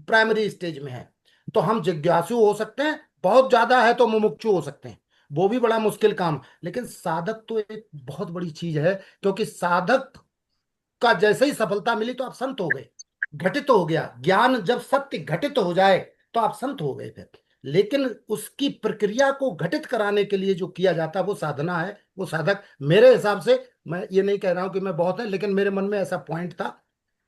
प्राइमरी स्टेज में हैं। तो हम जिज्ञासु हो सकते हैं, बहुत ज्यादा है तो मुमुक्षु हो सकते हैं, वो भी बड़ा मुश्किल काम। लेकिन साधक तो एक बहुत बड़ी चीज है, क्योंकि साधक का जैसे ही सफलता मिली तो आप संत हो गए, घटित हो गया ज्ञान। जब सत्य घटित हो जाए तो आप संत हो गए फिर। लेकिन उसकी प्रक्रिया को घटित कराने के लिए जो किया जाता है वो साधना है, वो साधक। मेरे हिसाब से, मैं ये नहीं कह रहा हूं कि मैं बहुत है, लेकिन मेरे मन में ऐसा पॉइंट था,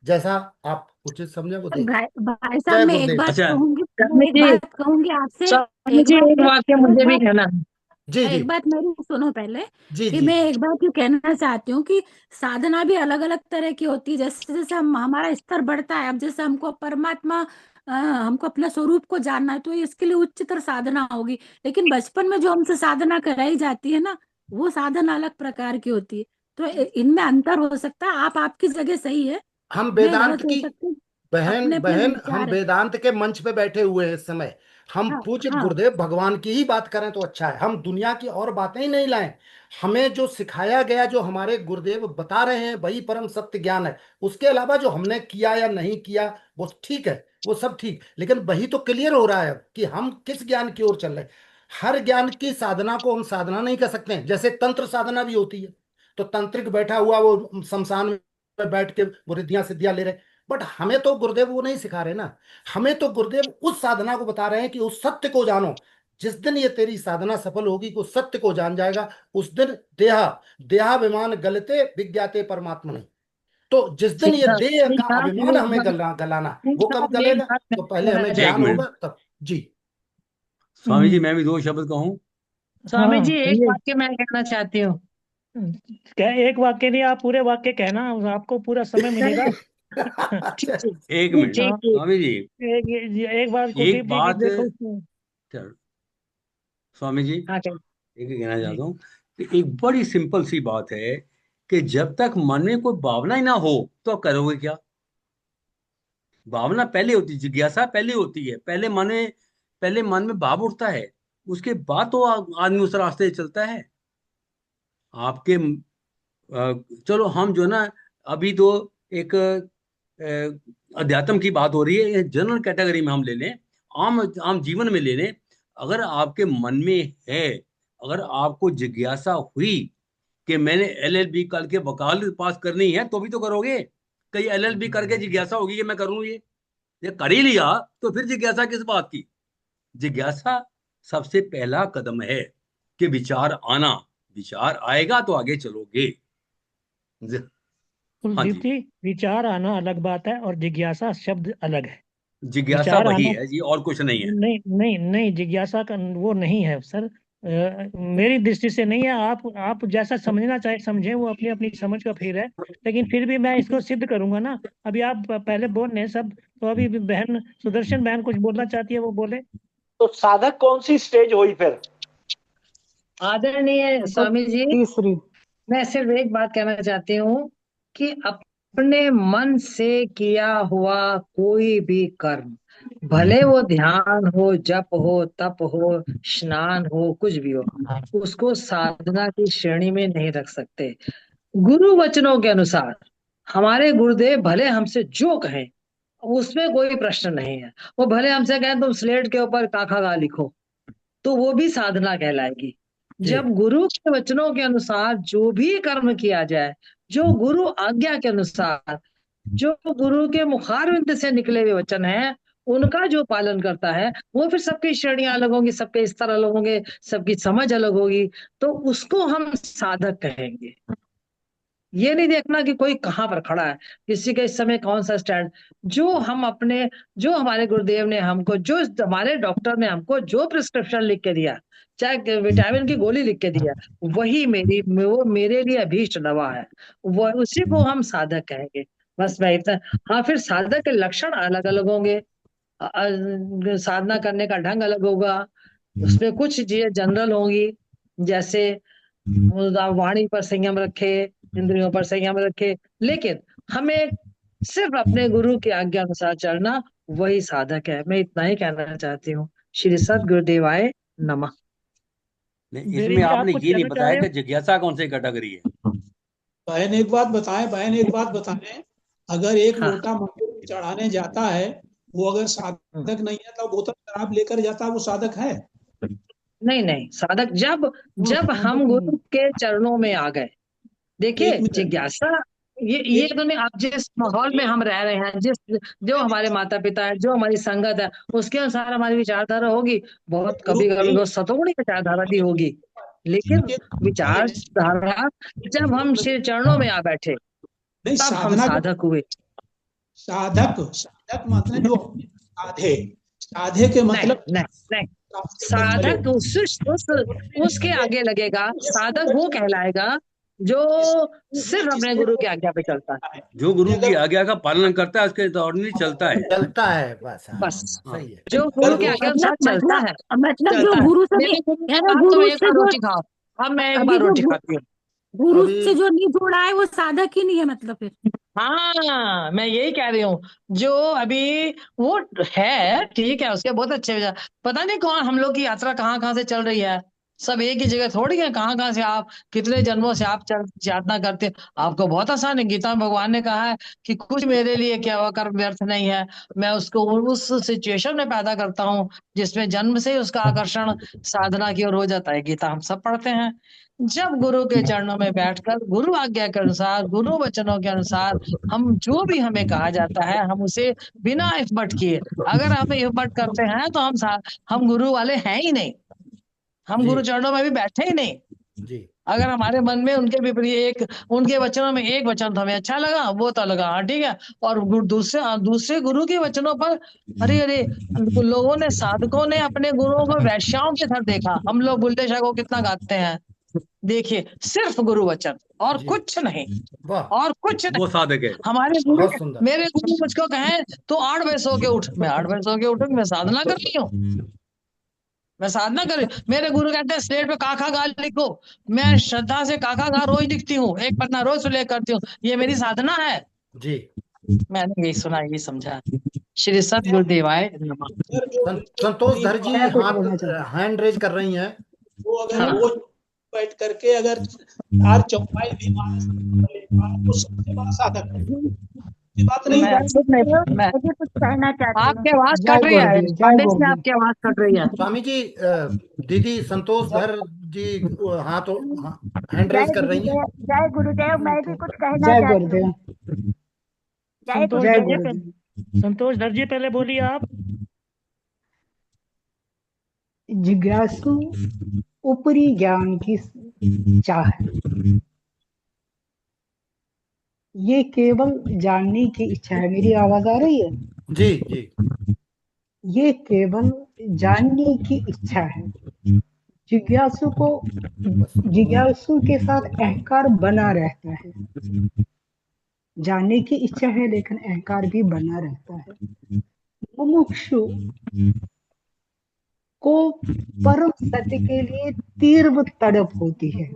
जैसा आप उचित समझे वो देख। भाई साहब, जय मैं एक गुरुदेव। बात अच्छा, कहूंगी। स्वामी एक जी, बात कहूंगी आपसे। स्वामी एक जी बात एक वाक्य मुझे भी कहना है। जी जी एक बात मेरी सुनो पहले, जी कि जी मैं एक बात ये कहना चाहती हूँ कि साधना भी अलग अलग तरह की होती है। जैसे जैसे हम हमारा स्तर बढ़ता है, अब जैसे हमको परमात्मा हमको अपने स्वरूप को जानना है, तो इसके लिए उच्चतर साधना होगी। लेकिन बचपन में जो हमसे साधना कराई जाती है ना, वो साधना अलग प्रकार की होती है। तो इनमें अंतर हो सकता है। आप आपकी जगह सही है, हम मैं वेदांत गलत हो की सकती हूँ। बहन अपने अपने बहन हम विचार है। वेदांत के मंच पे बैठे हुए हैं इस समय। हम हाँ पूज्य हाँ। गुरुदेव भगवान की ही बात करें तो अच्छा है, हम दुनिया की और बातें ही नहीं लाएं। हमें जो सिखाया गया, जो हमारे गुरुदेव बता रहे हैं, वही परम सत्य ज्ञान है। उसके अलावा जो हमने किया या नहीं किया वो ठीक है, वो सब ठीक, लेकिन वही तो क्लियर हो रहा है अब कि हम किस ज्ञान की ओर चल रहे हैं। हर ज्ञान की साधना को हम साधना नहीं कर सकते हैं। जैसे तंत्र साधना भी होती है, तो तंत्रिक बैठा हुआ वो शमशान में बैठ के वो रिद्धियां सिद्धियां ले रहे, बट हमें तो गुरुदेव वो नहीं सिखा रहे ना। हमें तो गुरुदेव उस साधना को बता रहे हैं कि उस सत्य को जानो। जिस दिन ये तेरी साधना सफल होगी कि उस सत्य को जान जाएगा, उस दिन देहा देहाभिमान गलते विज्ञाते परमात्मा नहीं। तो जिस दिन ठीक ये है, देह का ठीक है, अभिमान हमें गलाना, वो ठीक है, कब एक गलेगा? बात मैं तो पहले कहना हमें एक ज्ञान चाहती होगा मिनट, हूँ। तब। जी स्वामी जी हम्म, मैं भी दो शब्द कहूँ। स्वामी हाँ जी एक ये वाक्य मैं कहना चाहती हूँ। क्या एक वाक्य नहीं, आप पूरे वाक्य कहना, आपको पूरा समय मिलेगा। नहीं, ठीक अच्छा। ठीक एक ठीक मिनट ठीक हाँ, ठीक। स्वामी जी, एक बात एक कुलदीप जी की बात, देखो। चलो, स्वामी जी हाँ कहीं। एक ही कहना जी, चाहता हूँ कि एक बड़ी सिंपल सी बात है कि जब तक मन में कोई भावना ही ना हो तो आप करोगे क्या? भावना पहले होती है, जिज्ञासा पहले होती है, पहले मन में भाव उठता है, उसके बाद तो आदमी उस रास्ते से चलता है। आपके चलो हम जो है ना, अभी तो एक अध्यात्म की बात हो रही है, जनरल कैटेगरी में हम ले लें, आम आम जीवन में ले लें। अगर आपके मन में है, अगर आपको जिज्ञासा हुई कि मैंने एलएलबी करके वकालत पास करनी है, तो भी तो करोगे। कई एलएलबी करके जिज्ञासा होगी कि मैं करूँ ये कर ही लिया, तो फिर जिज्ञासा किस बात की? जिज्ञासा सबसे पहला कदम है कि विचार आना, विचार आएगा तो आगे चलोगे। हाँ कुलदीप जी, जी, विचार आना अलग बात है और जिज्ञासा शब्द अलग है। जिज्ञासा विचार वही आना, है जी, और कुछ नहीं है। नहीं नहीं नहीं, जिज्ञासा का वो नहीं है सर। मेरी दृष्टि से नहीं है। आप जैसा समझना चाहे समझें, वो अपनी अपनी समझ का फिर है। लेकिन फिर भी मैं इसको सिद्ध करूंगा ना। अभी आप पहले बोल रहे हैं सब, तो अभी भी बहन सुदर्शन बहन कुछ बोलना चाहती है, वो बोले। तो साधक कौन सी स्टेज हुई फिर? आदरणीय तो स्वामी जी, तीसरी। मैं सिर्फ एक बात कहना चाहती हूँ कि अपने मन से किया हुआ कोई भी कर्म, भले वो ध्यान हो, जप हो, तप हो, स्नान हो, कुछ भी हो, उसको साधना की श्रेणी में नहीं रख सकते। गुरु वचनों के अनुसार हमारे गुरुदेव भले हमसे जो कहें, उसमें कोई प्रश्न नहीं है। वो भले हमसे कहें तुम स्लेट के ऊपर काखा गा लिखो, तो वो भी साधना कहलाएगी। जी जब गुरु के वचनों के अनुसार जो भी कर्म किया जाए, जो गुरु आज्ञा के अनुसार, जो गुरु के मुखारविंद से निकले हुए वचन हैं, उनका जो पालन करता है, वो फिर सबकी श्रेणियां अलग होंगी, सबके स्तर अलग होंगे, सबकी समझ अलग होगी, तो उसको हम साधक कहेंगे। ये नहीं देखना कि कोई कहाँ पर खड़ा है, किसी का इस समय कौन सा स्टैंड। जो हम अपने, जो हमारे गुरुदेव ने हमको, जो हमारे डॉक्टर ने हमको जो प्रिस्क्रिप्शन लिख के दिया, चाहे विटामिन की गोली लिख के दिया, वही वो मेरे लिए अभीष्ट दवा है, वो उसी को हम साधक कहेंगे। बस मैं इतना। हाँ, फिर साधक के लक्षण अलग अलग होंगे, साधना करने का ढंग अलग होगा, उसमें कुछ चीजें जनरल होंगी, जैसे वाणी पर संयम रखे, इंद्रियों पर संयम रखे, लेकिन हमें सिर्फ अपने गुरु की आज्ञा अनुसार चलना, वही साधक है। मैं इतना ही कहना चाहती हूँ। श्री सद्गुरुदेवाय नमः। नहीं, बेरी इसमें जी, आप आपने कुछ ये नहीं कहना चाह बताया रहे कि हो? जिज्ञासा कौन सी कैटेगरी है। बहन एक बात बताएं, बहन एक बात बताएं, अगर एक हाँ। लोटा मंदिर में चढ़ाने जाता है, वो अगर साधक नहीं है तो बोतल शराब लेकर जाता है, वो साधक है? नहीं नहीं, साधक जब जब हम गुरु के चरणों में आ गए, देखिए एक मिनट, जिज्ञासा, ये एक तो नहीं, आप जिस माहौल में हम रह रहे हैं, जो हमारे माता पिता है, जो हमारी संगत है, उसके अनुसार हमारी विचारधारा होगी। बहुत गुरु कभी कभी नहीं, बहुत सतोगुणी विचारधारा भी होगी, लेकिन विचारधारा, जब हम श्री चरणों में आ बैठे, नहीं तब हम साधना को, साधक हुए। साधक साधक मतलब जो अपने साधे, साधे के मतलब नहीं नहीं नहीं, साधक उसके आगे लगेगा। साधक वो कहलाएगा जो सिर्फ अपने गुरु की आज्ञा पे चलता है। जो गुरु की आज्ञा का पालन करता है उसके ऑर्डिनरी चलता है। चलता है बस। हाँ, बस सही है। जो गुरु के आज्ञा अनुसार चलता है, मतलब जो चलता है। गुरु से मेरे नहीं, गुरु ने यार कहा तुम गुरु एक से बार जो रोटी खाओ, अब मैं एक अभी बार जो रोटी खाती हूँ। गुरु अभी से जो नहीं जुड़ा है वो साधक ही नहीं है, मतलब फिर। हाँ, मैं यही कह रही हूँ। जो अभी वो है, ठीक है, उसके बहुत अच्छे विचार। पता नहीं कौन, हम लोग की यात्रा कहाँ कहाँ से चल रही है। सब एक ही जगह थोड़ी है, कहाँ कहाँ से आप, कितने जन्मों से आप चल यातना करते हैं। आपको बहुत आसान है। गीता में भगवान ने कहा है कि कुछ मेरे लिए क्या हुआ कर व्यर्थ नहीं है। मैं उसको उस सिचुएशन में पैदा करता हूँ जिसमें जन्म से ही उसका आकर्षण साधना की ओर हो जाता है। गीता हम सब पढ़ते हैं। जब गुरु के चरणों में बैठकर गुरु आज्ञा के अनुसार, गुरु वचनों के अनुसार हम जो भी हमें कहा जाता है, हम उसे बिना एफर्ट किए, अगर हम एफर्ट करते हैं तो हम गुरु वाले हैं ही नहीं। हम जी गुरु चरणों में भी बैठे ही नहीं। जी अगर हमारे मन में उनके विपरीत उनके वचनों में एक वचन तो हमें अच्छा लगा, वो तो लगा, हाँ ठीक है। और दूसरे गुरु के वचनों पर, अरे अरे, लोगों ने, साधकों ने अपने गुरुओं को वैश्याओं के साथ देखा। हम लोग बुल्ले शाह को कितना गाते हैं। देखिए, सिर्फ गुरु वचन और जी, कुछ नहीं, वाह, और कुछ वो नहीं। साधक है। हमारे गुरु, बहुत सुंदर। मेरे गुरु मुझको कहें तो 8 बजे सो के उठ, मैं 8 बजे सो के उठूंगी, मैं साधना कर रही हूँ, मैं साधना कर रही हूँ। मेरे गुरु कहते हैं स्लेट पे काका गा लिखो, मैं श्रद्धा से काका गा रोज लिखती हूँ, एक पन्ना रोज सुलेख करती हूँ। ये मेरी साधना है। जी, मैंने यही सुना, यही समझा। श्री सतगुरुदेवाय नमः। अगर जो संतोष धर जी मैं कुछ हाथ बोलना चाहता हैंड रेज कर रही हैं। वो अगर हाँ। वो बैठ करके अगर 4 चौपाई भी मानस कर ले पाए तो सबसे बड़ा साधक है। ये बात नहीं मैं है। खुद नहीं, मैं, मुझे कुछ कहना चाहती हूँ। आपकी आवाज जय कट रही है गुरुदेव, जय पंडित जी, गुरुदेव। आपकी आवाज कट रही है। स्वामी जी, दीदी संतोष धर जी हाथ हैंड रेज कर रही हैं। जय गुरुदेव, मैं भी कुछ कहना जय चाहती हूँ। गुरुदेव, जय संतोष जय दर्जी, गुरुदेव। संतोष दर्जी पहले बोलिए आप। जिज्ञासु ऊपरी ज्ञान की चाह, ये केवल जानने की इच्छा है। मेरी आवाज आ रही है? जी जी ये केवल जानने की इच्छा है। जिज्ञासु को, जिज्ञासु के साथ अहंकार बना रहता है। जानने की इच्छा है लेकिन अहंकार भी बना रहता है। मुमुक्षु को परम सत्य के लिए तीव्र तड़प होती है।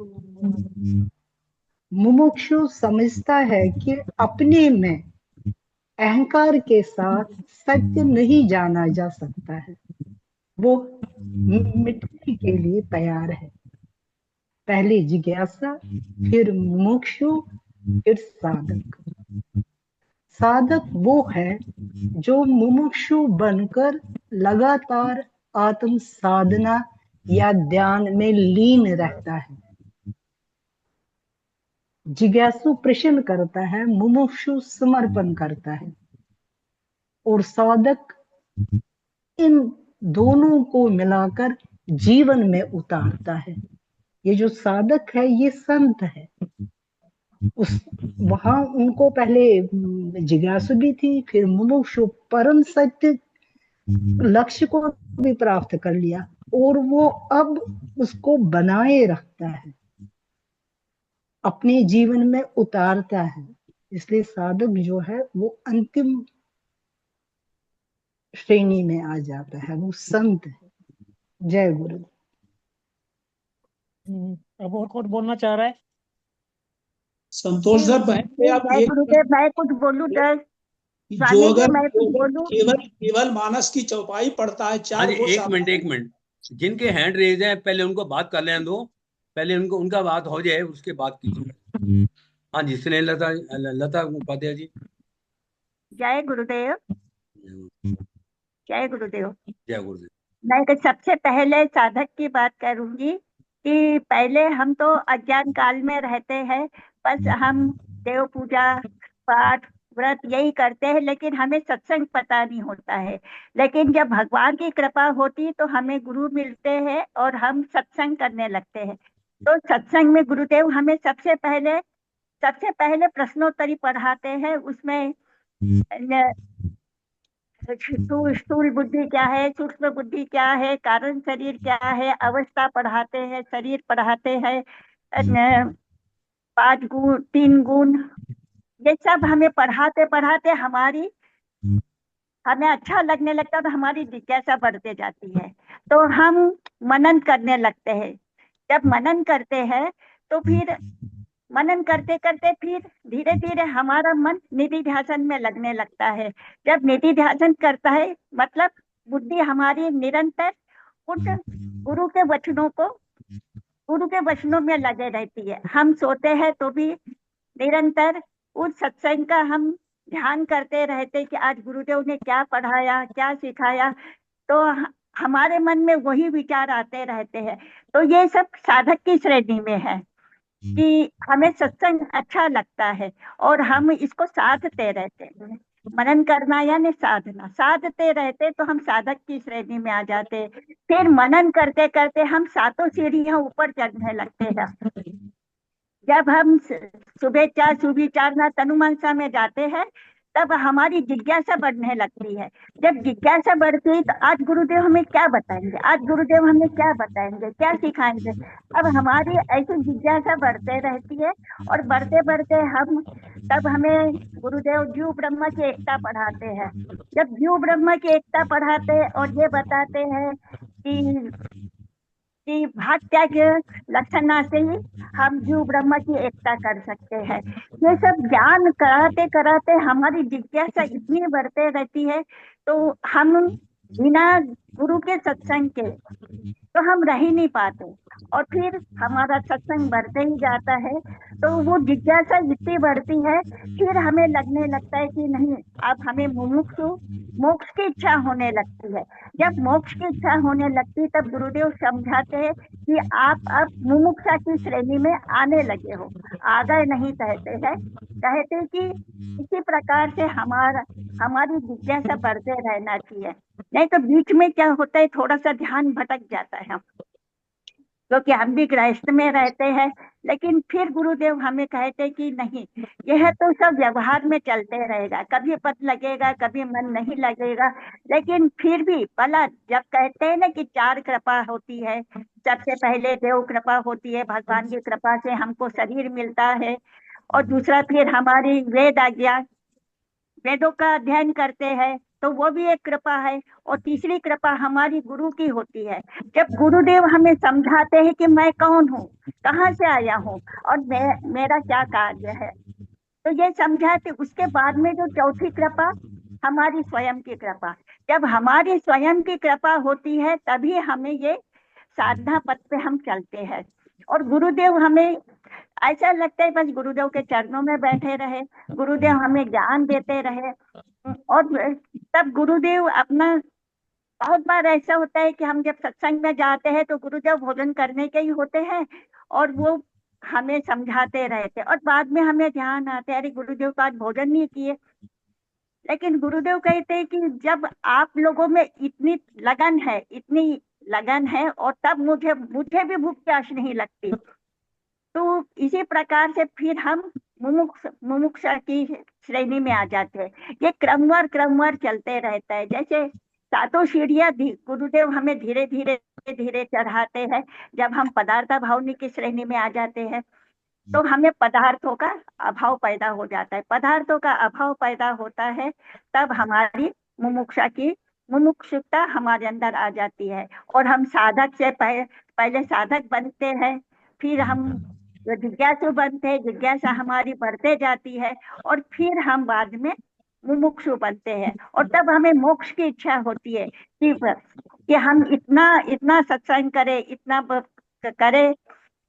मुमुक्षु समझता है कि अपने में अहंकार के साथ सत्य नहीं जाना जा सकता है। वो मिटने के लिए तैयार है। पहले जिज्ञासा, फिर मुमुक्षु, फिर साधक। साधक वो है जो मुमुक्षु बनकर लगातार आत्म साधना या ध्यान में लीन रहता है। जिज्ञासु प्रश्न करता है, मुमुक्षु समर्पण करता है, और साधक इन दोनों को मिलाकर जीवन में उतारता है। ये जो साधक है ये संत है। उस वहां उनको पहले जिज्ञासु भी थी, फिर मुमुक्षु परम सत्य लक्ष्य को भी प्राप्त कर लिया, और वो अब उसको बनाए रखता है, अपने जीवन में उतारता है। इसलिए साधक जो है वो अंतिम श्रेणी में आ जाता है, वो संत है। जय गुरु। अब और कौन बोलना चाह रहा है? संतोष सर बहन पे आप जय एक गुरुदेव, मैं कुछ बोलूं तो? जो स्वामी जी, अगर मैं कुछ बोलूं? केवल मानस की चौपाई पढ़ता है हाँ 4 जी, वो एक साधक मिनट एक मिनट। जिनके हैंड रेज हैं पहले उनको बात कर लेने दो, पहले उनको उनका बात हो जाए उसके बाद कीजिए। हाँ जी, स्नेह लता, लता उपाध्याय जी। जय गुरुदेव, जय गुरुदेव। जय गुरुदेव। मैं तो सबसे पहले साधक की बात करूंगी कि पहले हम तो अज्ञान काल में रहते हैं, बस हम देव पूजा, पाठ, व्रत यही करते हैं, लेकिन हमें सत्संग पता नहीं होता है। लेकिन जब भगवान की कृपा होती तो हमें गुरु मिलते हैं और हम सत्संग करने लगते हैं। तो सत्संग में गुरुदेव हमें सबसे पहले प्रश्नोत्तरी पढ़ाते हैं। उसमें स्थूल बुद्धि क्या है, सूक्ष्म बुद्धि क्या है, कारण शरीर क्या है, अवस्था पढ़ाते हैं, शरीर पढ़ाते हैं, 5 गुण, 3 गुण, ये सब हमें पढ़ाते पढ़ाते हमें अच्छा लगने लगता है और हमारी जिज्ञासा बढ़ते जाती है। तो हम मनन करने लगते हैं। जब मनन करते हैं तो फिर मनन करते करते फिर धीरे धीरे हमारा मन निधि ध्यान में लगने लगता है। जब निधि ध्यान करता है मतलब बुद्धि हमारी निरंतर उस गुरु के वचनों में लगे रहती है। हम सोते हैं तो भी निरंतर उस सत्संग का हम ध्यान करते रहते कि आज गुरुदेव ने क्या पढ़ाया, क्या सिखाया। तो हमारे मन में वही विचार आते रहते हैं। तो ये सब साधक की श्रेणी में है कि हमें सत्संग अच्छा लगता है और हम इसको साधते रहते हैं। मनन करना यानी साधना, साधते रहते तो हम साधक की श्रेणी में आ जाते। फिर मनन करते करते हम 7 सीढ़ियां ऊपर चढ़ने लगते हैं। जब हम शुभेच्छा सुविचारना तनुमनसा में जाते हैं तब हमारी जिज्ञासा बढ़ने लगती है। जब जिज्ञासा बढ़ती है तो आज गुरुदेव हमें क्या बताएंगे, आज गुरुदेव हमें क्या बताएंगे, क्या सिखाएंगे। अब हमारी ऐसी जिज्ञासा बढ़ते रहती है और बढ़ते बढ़ते तब हमें गुरुदेव जीव ब्रह्म की एकता पढ़ाते हैं। जब जीव ब्रह्म की एकता पढ़ाते हैं और ये बताते हैं कि भाग त्याग लक्षणा से ही हम जीव ब्रह्म की एकता कर सकते हैं। ये सब ज्ञान कराते कराते हमारी जिज्ञासा इतनी बढ़ते रहती है तो हम बिना गुरु के सत्संग के तो हम रह ही नहीं पाते और फिर हमारा सत्संग बढ़ते ही जाता है। तो वो जिज्ञासा इतनी बढ़ती है फिर हमें लगने लगता है कि नहीं, अब हमें मोक्ष की इच्छा होने लगती है। जब मोक्ष की इच्छा होने लगती तब गुरुदेव समझाते हैं कि आप अब मुमुक्षा की श्रेणी में आने लगे हो। आ गए नहीं कहते हैं, कहते कि इसी प्रकार से हमारी जिज्ञासा बढ़ते रहना चाहिए। नहीं तो बीच में क्या होता है, थोड़ा सा ध्यान भटक जाता है क्योंकि हम भी गृहस्थ में रहते हैं। लेकिन फिर गुरुदेव हमें कहते कि नहीं, यह तो सब व्यवहार में चलते रहेगा, कभी पद लगेगा कभी मन नहीं लगेगा। लेकिन फिर भी भला जब कहते हैं ना कि 4 कृपा होती है, सबसे पहले देव कृपा होती है, भगवान की कृपा से हमको शरीर मिलता है। और दूसरा फिर हमारी वेद आज्ञा, वेदों का अध्ययन करते हैं तो वो भी एक कृपा है। और तीसरी कृपा हमारी गुरु की होती है, जब गुरुदेव हमें समझाते हैं कि मैं कौन हूँ, कहाँ से आया हूँ और मेरा क्या कार्य है। तो ये समझाते, उसके बाद में जो चौथी कृपा हमारी स्वयं की कृपा। जब हमारी स्वयं की कृपा होती है तभी हमें ये साधना पथ पे हम चलते हैं। और गुरुदेव हमें ऐसा लगता है बस गुरुदेव के चरणों में बैठे रहे, गुरुदेव हमें ज्ञान देते रहे। और तब गुरुदेव अपना, बहुत बार ऐसा होता है कि हम जब सत्संग में जाते हैं तो गुरुदेव भोजन करने के ही होते हैं और वो हमें समझाते रहते, और बाद में हमें ध्यान आता है अरे गुरुदेव तो आज भोजन नहीं किए। लेकिन गुरुदेव कहते हैं कि जब आप लोगों में इतनी लगन है और तब मुझे भी भूख प्यास नहीं लगती। तो इसी प्रकार से फिर हम मुमुक्षा की श्रेणी में आ जाते हैं। ये क्रमवार चलते रहता है। जैसे 7 सीढ़ियां गुरुदेव हमें धीरे धीरे चढ़ाते हैं। जब हम पदार्थ भावनी की श्रेणी में आ जाते हैं तो हमें पदार्थों का अभाव पैदा हो जाता है। पदार्थों का अभाव पैदा होता है तब हमारी मुमुक्षुता हमारे अंदर आ जाती है और हम साधक से पहले साधक बनते हैं, फिर हम जिज्ञासु बनते हैं, जिज्ञासा हमारी बढ़ते जाती है और फिर हम बाद में मुमुक्षु बनते हैं। और तब हमें मोक्ष की इच्छा होती है कि हम इतना सत्संग करें,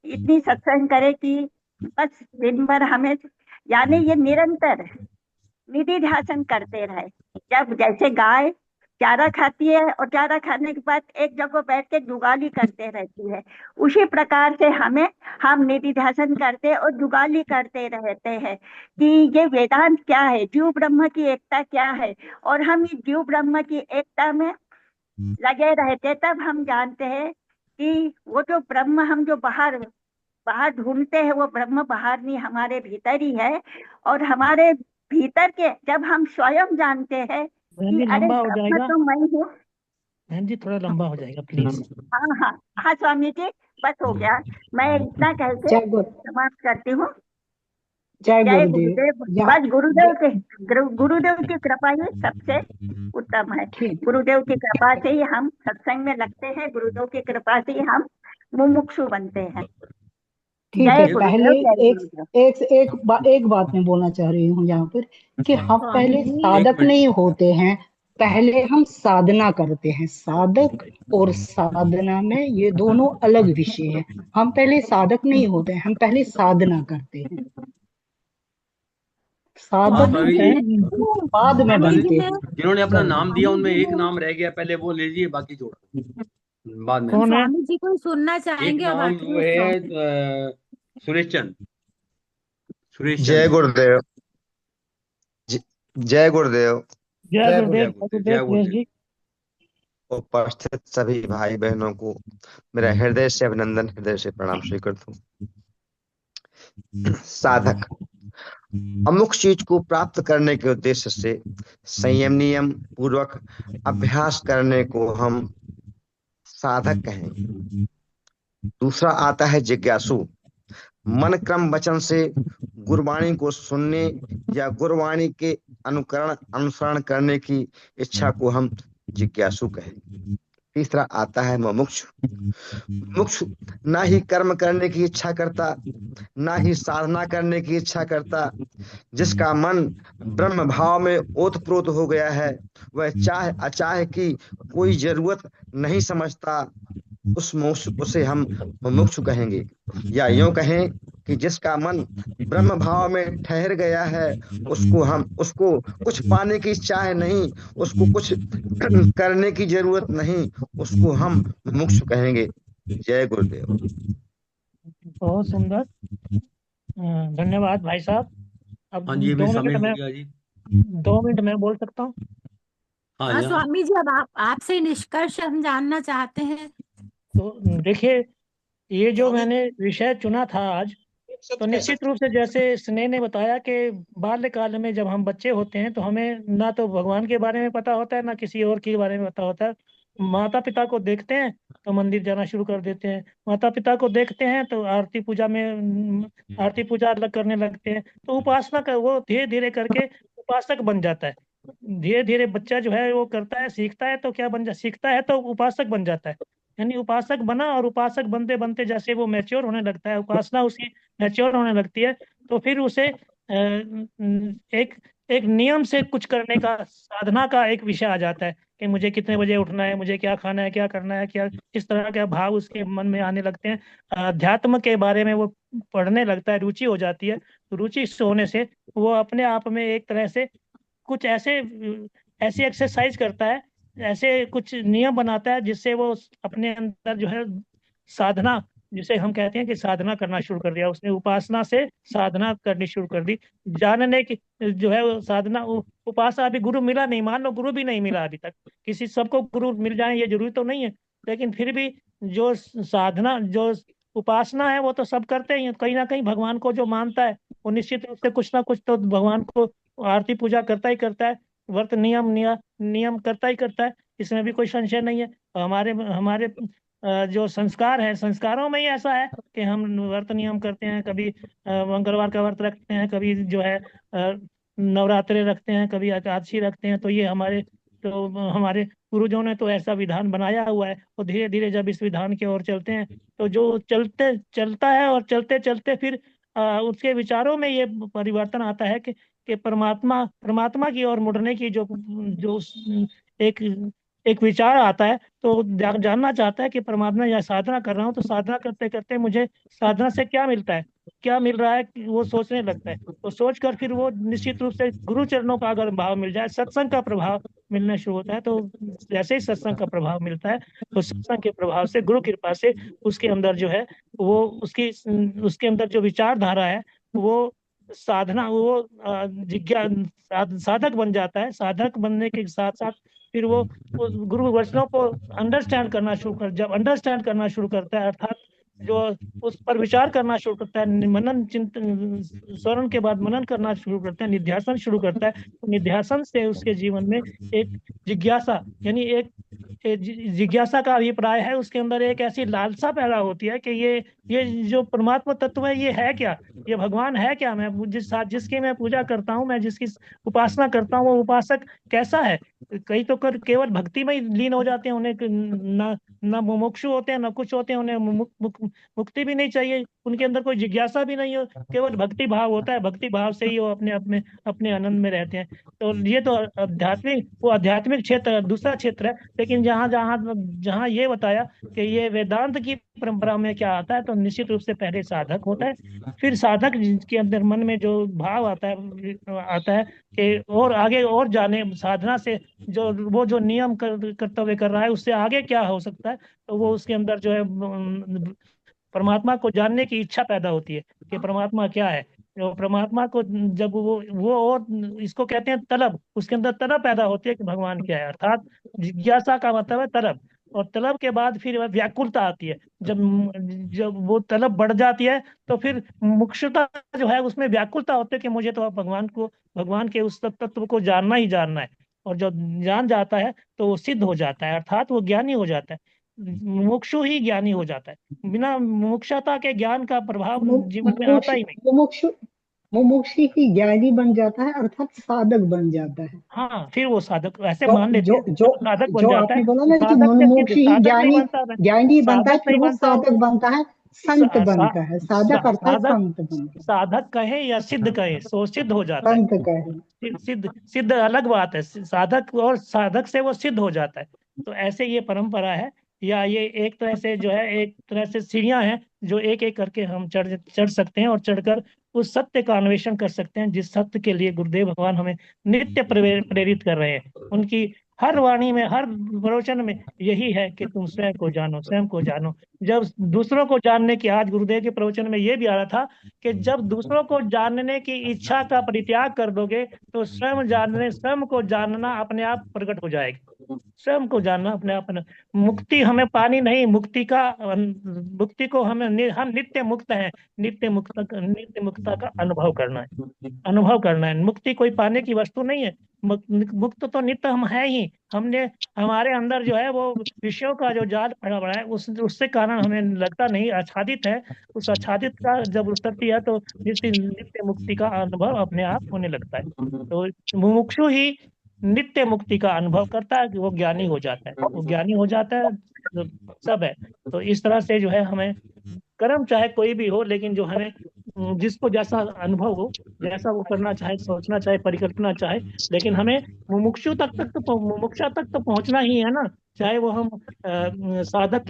इतनी सत्संग करें कि बस दिन भर हमें, यानी ये निरंतर निधि ध्यान करते रहे। जब जैसे गाय चारा खाती है और चारा खाने के बाद एक जगह बैठ के जुगाली करते रहती है, उसी प्रकार से हम निधि ध्यान करते और जुगाली करते रहते हैं कि ये वेदांत क्या है, जीव ब्रह्म की एकता क्या है। और हम इस जीव ब्रह्म की एकता में लगे रहते तब हम जानते हैं कि वो जो ब्रह्म हम जो बाहर ढूंढते हैं वो ब्रह्म बाहर नहीं, हमारे भीतर ही है। और हमारे भीतर के जब हम स्वयं जानते हैं बहन जी अरे लंबा हो अपना जाएगा, तो मैं हूँ। बहन जी थोड़ा लंबा हो जाएगा प्लीज। हाँ हाँ हाँ स्वामी जी, बस हो गया। मैं इतना कह के जय गुरु, समाप्त करती हूँ। जय जय गुरुदेव। गुरुदेव। या बस गुरुदेव की कृपा ही सबसे उत्तम है। ठीक गुरुदेव की कृपा से ही हम सत्संग में लगते हैं, गुरुदेव की कृपा से ही हम मुमुक्षु बनते हैं। ठीक जय है। ये पहले गुरुदेव, जय एक गुरुदेव। एक बात मैं बोलना चाह रही हूँ यहाँ पर कि हम स्वामी पहले जी एक साधक मिनट। नहीं होते हैं, पहले हम साधना करते हैं। साधक और साधना में ये दोनों अलग विषय हैं। हम पहले साधक नहीं होते हैं, हम पहले साधना करते हैं। हाँ साधक स्वामी स्वामी जी जी, बाद में स्वामी जी बनते मैं हैं। जिन्होंने अपना जय नाम गुरु। दिया स्वामी उनमें जी एक मैं नाम रह गया, पहले वो लीजिए, बाकी जोड़ बाद में। कौन है? स्वामी जी को सुनना एक चाहेंगे और नाम बाकी वो लोग है स्वामी सुरेश चंद। सुरेश जय चंद। गुरुदेव। ज- जय गुरुदेव। जय जय गुरुदेव, जय जय गुरुदेव, गुरुदेव जय सुरेश गुरुदेव। जी। उपस्थित सभी भाई बहनों को मेरा हृदय से अभिनंदन, हृदय से प्रणाम स्वीकृत हूँ। साधक अमुक चीज को प्राप्त करने के उद्देश्य से संयम नियम पूर्वक अभ्यास करने को हम साधक कहेंगे। दूसरा आता है जिज्ञासु। मन क्रम वचन से गुरबाणी को सुनने या गुरबाणी के अनुसरण करने की इच्छा को हम जिज्ञासु कहेंगे। तीसरा आता है मुमुक्षु। मुमुक्षु ना ही कर्म करने की इच्छा करता, ना ही साधना करने की इच्छा करता। जिसका मन ब्रह्म भाव में ओतप्रोत हो गया है, वह चाहे अचाहे की कोई जरूरत नहीं समझता, उसे हम मुमुक्षु कहेंगे। या यूं कहें कि जिसका मन ब्रह्म भाव में ठहर गया है, उसको कुछ पाने की चाह नहीं, उसको कुछ करने की जरूरत नहीं, उसको हम मुमुक्षु कहेंगे। जय गुरुदेव। बहुत सुंदर। धन्यवाद भाई साहब। अब हाँ जी, ये भी दो समय मिनट हो में, गया जी। 2 मिनट में बोल सकता हूँ? हाँ हाँ जी, हाँ। स्वामी जी अब आप आपसे निष्कर्ष हम जानना चाहते हैं। तो देखिए, ये जो मैंने विषय चुना था आज, तो निश्चित रूप से जैसे स्नेह ने बताया कि बाल्यकाल में जब हम बच्चे होते हैं तो हमें ना तो भगवान के बारे में पता होता है, ना किसी और के बारे में पता होता है। माता पिता को देखते हैं तो मंदिर जाना शुरू कर देते हैं, माता पिता को देखते हैं तो आरती पूजा में आरती पूजा अलग करने लगते हैं। तो उपासना का वो धीरे धीरे करके उपासक बन जाता है। धीरे धीरे बच्चा जो है वो करता है, सीखता है तो क्या बन जा सीखता है तो उपासक बन जाता है। यानी उपासक बना, और उपासक बनते बनते जैसे वो मैच्योर होने लगता है, उपासना उसकी मैच्योर होने लगती है, तो फिर उसे एक एक नियम से कुछ करने का, साधना का एक विषय आ जाता है कि मुझे कितने बजे उठना है, मुझे क्या खाना है, क्या करना है, क्या इस तरह के भाव उसके मन में आने लगते हैं। अध्यात्म के बारे में वो पढ़ने लगता है, रुचि हो जाती है। तो रुचि होने से वो अपने आप में एक तरह से कुछ ऐसी एक्सरसाइज करता है, ऐसे कुछ नियम बनाता है जिससे वो अपने अंदर जो है साधना, जिसे हम कहते हैं कि साधना करना शुरू कर दिया उसने, उपासना से साधना करनी शुरू कर दी। जानने की जो है वो साधना, उपासना, अभी गुरु मिला नहीं, मान लो गुरु भी नहीं मिला अभी तक, किसी सबको गुरु मिल जाए ये जरूरी तो नहीं है, लेकिन फिर भी जो साधना, जो उपासना है वो तो सब करते ही हैं। कहीं ना कहीं भगवान को जो मानता है वो निश्चित रूप से कुछ ना कुछ तो भगवान को आरती पूजा करता ही करता है, व्रत नियम करता ही करता है, इसमें भी कोई संशय नहीं है। हमारे हमारे जो संस्कार है, संस्कारों में ही ऐसा है कि हम व्रत नियम करते हैं, कभी मंगलवार का व्रत रखते हैं, कभी जो है नवरात्रे रखते हैं, कभी एकादशी रखते हैं। तो ये हमारे पूर्वजों ने तो ऐसा विधान बनाया हुआ है, और धीरे धीरे जब इस विधान की ओर चलते हैं तो जो चलता है, और चलते चलते फिर उसके विचारों में ये परिवर्तन आता है कि परमात्मा की ओर मुड़ने की जो जो एक एक विचार आता है। तो जानना चाहता है कि परमात्मा, या साधना कर रहा हूँ तो साधना करते करते मुझे साधना से क्या मिलता है, क्या मिल रहा है, वो सोचने लगता है। तो सोच कर फिर वो निश्चित रूप से गुरु चरणों का अगर भाव मिल जाए, सत्संग का प्रभाव मिलना शुरू होता है, तो जैसे ही सत्संग का प्रभाव मिलता है तो सत्संग के प्रभाव से, गुरु कृपा से उसके अंदर जो है वो उसके अंदर जो विचारधारा है वो साधना, वो साधक बन जाता है। साधक बनने के साथ साथ फिर वो गुरु वचनों को जब अंडरस्टैंड करना शुरू करता है, अर्थात जो उस पर विचार करना शुरू करता है, मनन चिंतन, स्वरण के बाद मनन करना शुरू करता है, निध्यासन शुरू करता है, तो निध्यासन से उसके जीवन में एक जिज्ञासा, यानी एक जिज्ञासा का अभिप्राय है, उसके अंदर एक ऐसी लालसा पैदा होती है कि ये जो परमात्मा तत्व है ये है क्या, ये भगवान है क्या, मैं जिसकी मैं पूजा करता हूँ, मैं जिसकी उपासना करता हूँ, वो उपासक कैसा है। कई तो केवल भक्ति में ही लीन हो जाते हैं, उन्हें न मुमुक्षु होते हैं, न कुछ होते हैं, उन्हें मुक्ति भी नहीं चाहिए, उनके अंदर कोई जिज्ञासा भी नहीं हो, केवल भक्ति भाव होता है, भक्ति भाव से ही वो अपने अपने अपने आनंद में रहते हैं। तो ये तो आध्यात्मिक क्षेत्र, दूसरा क्षेत्र है। लेकिन जहाँ जहाँ जहाँ ये बताया कि ये वेदांत की परंपरा में क्या आता है, तो निश्चित रूप से पहले साधक होता है, फिर साधक के अंदर मन में जो भाव आता है कि और आगे और जाने, साधना से जो नियम कर्तव्य कर रहा है उससे आगे क्या हो सकता है, तो वो उसके अंदर जो है परमात्मा को जानने की इच्छा पैदा होती है कि परमात्मा क्या है। तो परमात्मा को जब वो और इसको कहते हैं तलब, उसके अंदर तलब पैदा होती है कि भगवान क्या है, अर्थात जिज्ञासा का मतलब है तलब। और तलब के बाद फिर व्याकुलता आती है, जब जब वो तलब बढ़ जाती है तो फिर मुक्षुता जो है उसमें व्याकुलता होती है कि मुझे तो अब भगवान के उस तत्व को जानना ही जानना है। और जब जान जाता है तो वो सिद्ध हो जाता है, अर्थात वो ज्ञानी हो जाता है, मुमुक्षु ही ज्ञानी हो जाता है। बिना मुमुक्षता के ज्ञान का प्रभाव जीवन में आता ही नहीं। मुमुक्षु मुमुक्षु ही ज्ञानी बन जाता है, अर्थात साधक बन जाता है। हाँ, फिर वो साधक ऐसे तो मान लेते हैं, जो साधक बन जो जाता आपने है। बोला ना कि साधक से मुमुक्षु ही साधक नहीं ज्ञानी बनता है, ज्ञानी बनता है, साधक फिर नहीं वो बनता, साधक बनता है, संत बनता है। साधक अर्थात साधक संत बनता है। साधक कहे या सिद्ध कहे, सो सिद्ध हो जाता है। संत कहे। सिद्ध सिद्ध अलग बात है, साधक और साधक से वो सिद्ध हो जाता है। तो ऐसे ये परंपरा है, या ये एक तरह से जो है, एक तरह से सीढ़ियां हैं जो एक एक करके हम चढ़ सकते हैं और चढ़कर उस सत्य का अन्वेषण कर सकते हैं, जिस सत्य के लिए गुरुदेव भगवान हमें नित्य प्रेरित कर रहे हैं। उनकी हर वाणी में, हर प्रवचन में यही है कि तुम स्वयं को जानो, स्वयं को जानो। जब दूसरों को जानने की, आज गुरुदेव के प्रवचन में ये भी आ रहा था कि जब दूसरों को जानने की इच्छा का परित्याग कर दोगे तो स्वयं को जानना अपने आप प्रकट हो जाएगा। स्वयं को जानना अपने आप मुक्ति हमें पानी नहीं, मुक्ति को हम नित्य मुक्त हैं, नित्य मुक्ता का अनुभव करना है, अनुभव करना है। मुक्ति कोई पाने की वस्तु नहीं है, मुक्त तो नित्य हम है ही। हमने हमारे अंदर जो है वो विषयों का जो जाल पड़ा बड़ा है, उससे कारण हमें लगता नहीं, आच्छादित है। उस आच्छादित का जब उतरती है तो नित्य नित्य मुक्ति का अनुभव अपने आप होने लगता है। तो मुमुक्षु ही नित्य मुक्ति का अनुभव करता है कि वो ज्ञानी हो जाता है, वो ज्ञानी हो जाता है, तो सब है। तो इस तरह से जो है हमें कर्म चाहे कोई भी हो, लेकिन जो हमें जिसको जैसा अनुभव हो, जैसा वो करना चाहे, सोचना चाहे, परिकल्पना चाहे, लेकिन हमें मुमुक्षा तक तो पहुंचना ही है ना। चाहे वो हम साधक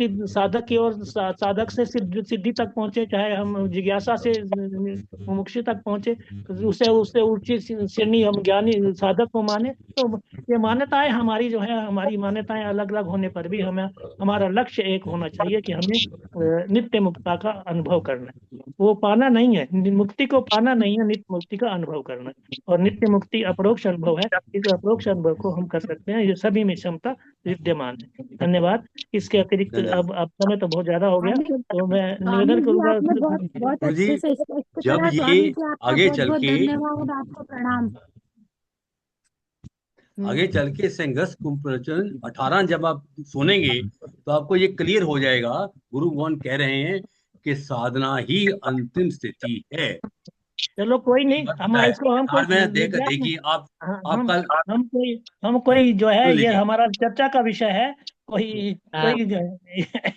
की ओर साधक से सिद्धि तक पहुंचे, चाहे हम जिज्ञासा से मुमुक्षु तक पहुंचे, तो उससे ऊंची श्रेणी हम ज्ञानी साधक को माने। तो ये मान्यताएं हमारी जो है, हमारी मान्यताएं अलग अलग होने पर भी हमें, हमारा लक्ष्य एक होना चाहिए कि हमें नित्य मुक्ता का अनुभव करना है। वो पाना नहीं है, मुक्ति को पाना नहीं है, नित्य मुक्ति का अनुभव करना है। और नित्य मुक्ति अपरोक्ष अनुभव है, इस अपरोक्ष अनुभव को हम कर सकते हैं, ये सभी में क्षमता विद्यमान है। धन्यवाद। इसके अतिरिक्त अब समय तो बहुत ज्यादा हो गया, तो मैं निवेदन करूंगा। बहुत गुरु जी, अच्छे से स्पष्ट जब करा। ये स्वामी जी आपका आगे बहुत चल बहुत के धन्यवाद, आपको प्रणाम। आगे चल के संघर्ष कुंप्रवचन 18 जब आप सुनेंगे तो आपको ये क्लियर हो जाएगा। गुरु भगवान कह रहे हैं कि साधना ही अंतिम स्थिति है। चलो कोई नहीं, हम है इसको हम कोई में देखिए आप हम कल हम कोई जो है, ये लीजिए। हमारा चर्चा का विषय है, कोई कोई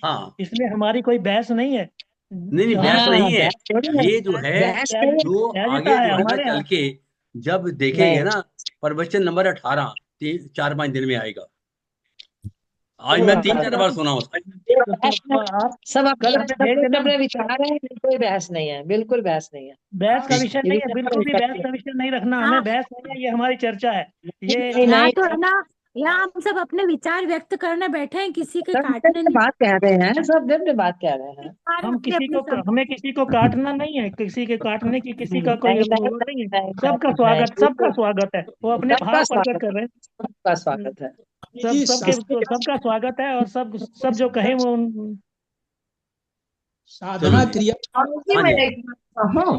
हाँ, इसमें हमारी कोई बहस नहीं है। नहीं जो बहस नहीं है, थोड़ी है, ये जो है जो सहजता आगे है जो है ना हमारे चल यहाँ। के जब देखेंगे ना, प्रवचन नंबर 18 4-5 दिन में आएगा। आज मैं 3-4 बार सुना उसको। आप सब कल हमें भेज देना। अपने विचार है, कोई बहस नहीं है, बिल्कुल बहस नहीं है। बहस का विषय ये नहीं भी है, सबका बिल्कुल भी बहस विचार का विषय नहीं रखना, हाँ, हमें बहस नहीं है, ये हमारी चर्चा है। ये नहीं यहाँ नहीं, तो है ना, यहाँ हम सब अपने विचार व्यक्त करने बैठे हैं, किसी के सब काटने अपने नहीं। बात कह रहे हैं, सब अपने बात कह रहे हैं। विचार हम अपने अपने हमें किसी को काटना नहीं है, किसी के काटने की किसी का कोई नहीं वो नहीं है। नहीं सबका नहीं, सबका स्वागत है, वो अपने सबका भाव प्रकट स्वागत कर है, रहे हैं। सबका स्वागत है। जी सबका स्वागत है, और सब जो कहे वो साधना क्रिया। स्वामी जी हाँ मैं जी, एक बात कहूँ।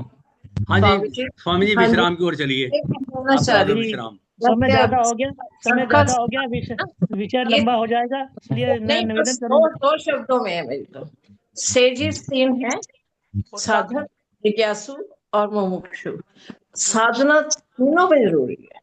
हाँ स्वामी जी, जी, स्वामी जी हाँ जी, विश्राम की ओर चलिए, एक हम बोलना आप चाह करा दो रही जी विश्राम। समय जब ज्यादा हो गया, समय सबका ज्यादा हो गया, विषय विषय ये लंबा हो जाएगा, इसलिए मैं नहीं, निवेदन बस करूंगा। दो शब्दों में है मेरी तो। स्टेजेस 3 है, साधक, जिज्ञासु और मुमुक्षु। साधना तीनों में जरूरी है।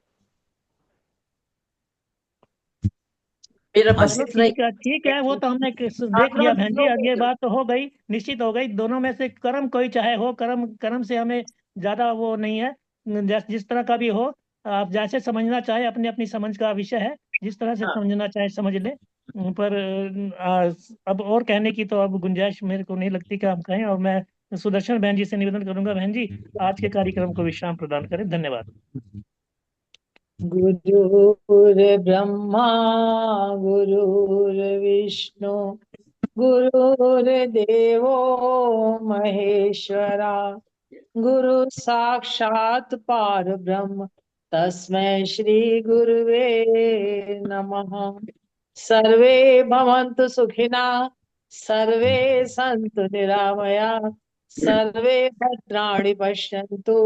मेरा हाँ बस जी, इतना ही। ठीक है, वो तो हमने देख साधना लिया बहन जी, तीनों अब में ये जरूरी बात तो हो गई, निश्चित हो गई। दोनों में से कर्म कोई चाहे हो, कर्म कर्म से हमें ज्यादा वो नहीं है, जिस तरह का भी हो, आप जैसे समझना चाहे, अपनी अपनी समझ का विषय है, जिस तरह से हाँ। समझना चाहे समझ ले। पर अब और कहने की तो अब गुंजाइश मेरे को नहीं लगती कि हम कहें, और मैं सुदर्शन बहन जी से निवेदन करूंगा, बहन जी आज के कार्यक्रम को विश्राम प्रदान करें। धन्यवाद। गुरुर्ब्रह्मा गुरुर्विष्णु गुरुर्देवो महेश्वरा गुरु साक्षात् परब्रह्म तस्मै श्री गुरुवे नमः। सर्वे भवन्तु सुखिनः, सर्वे सन्तु निरामया, सर्वे भद्राणि पश्यन्तु,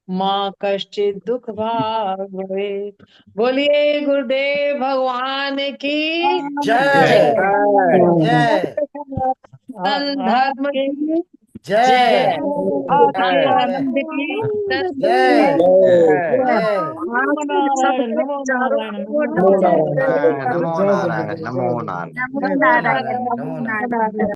माँ कश्चित् दुख भाग भवेत्। बोलिए गुरुदेव भगवान की जय जय। जय सनातन धर्म आपके की जय जय। जय आनंद की जय जय जय नमो नारायण, नमो नारायण, नमो नमो नारायण। नारायण, नमो नारायण, नमो नारायण। नमो नमो नारायण, नारायण नमो नमो नारायण। नारायण।